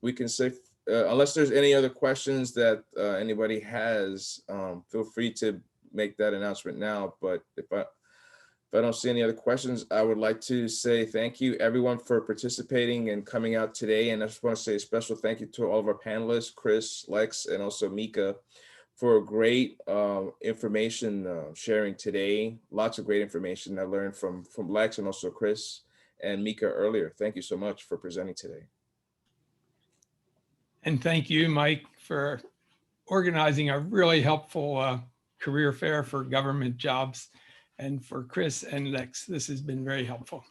we can say, unless there's any other questions that anybody has, feel free to make that announcement now. But if I don't see any other questions, I would like to say thank you everyone for participating and coming out today. And I just want to say a special thank you to all of our panelists, Chris, Lex, and also Mika, for great information sharing today. Lots of great information I learned from Lex and also Chris. and Mika earlier. Thank you so much for presenting today. And thank you, Mike, for organizing a really helpful career fair for government jobs. And for Chris and Lex, this has been very helpful.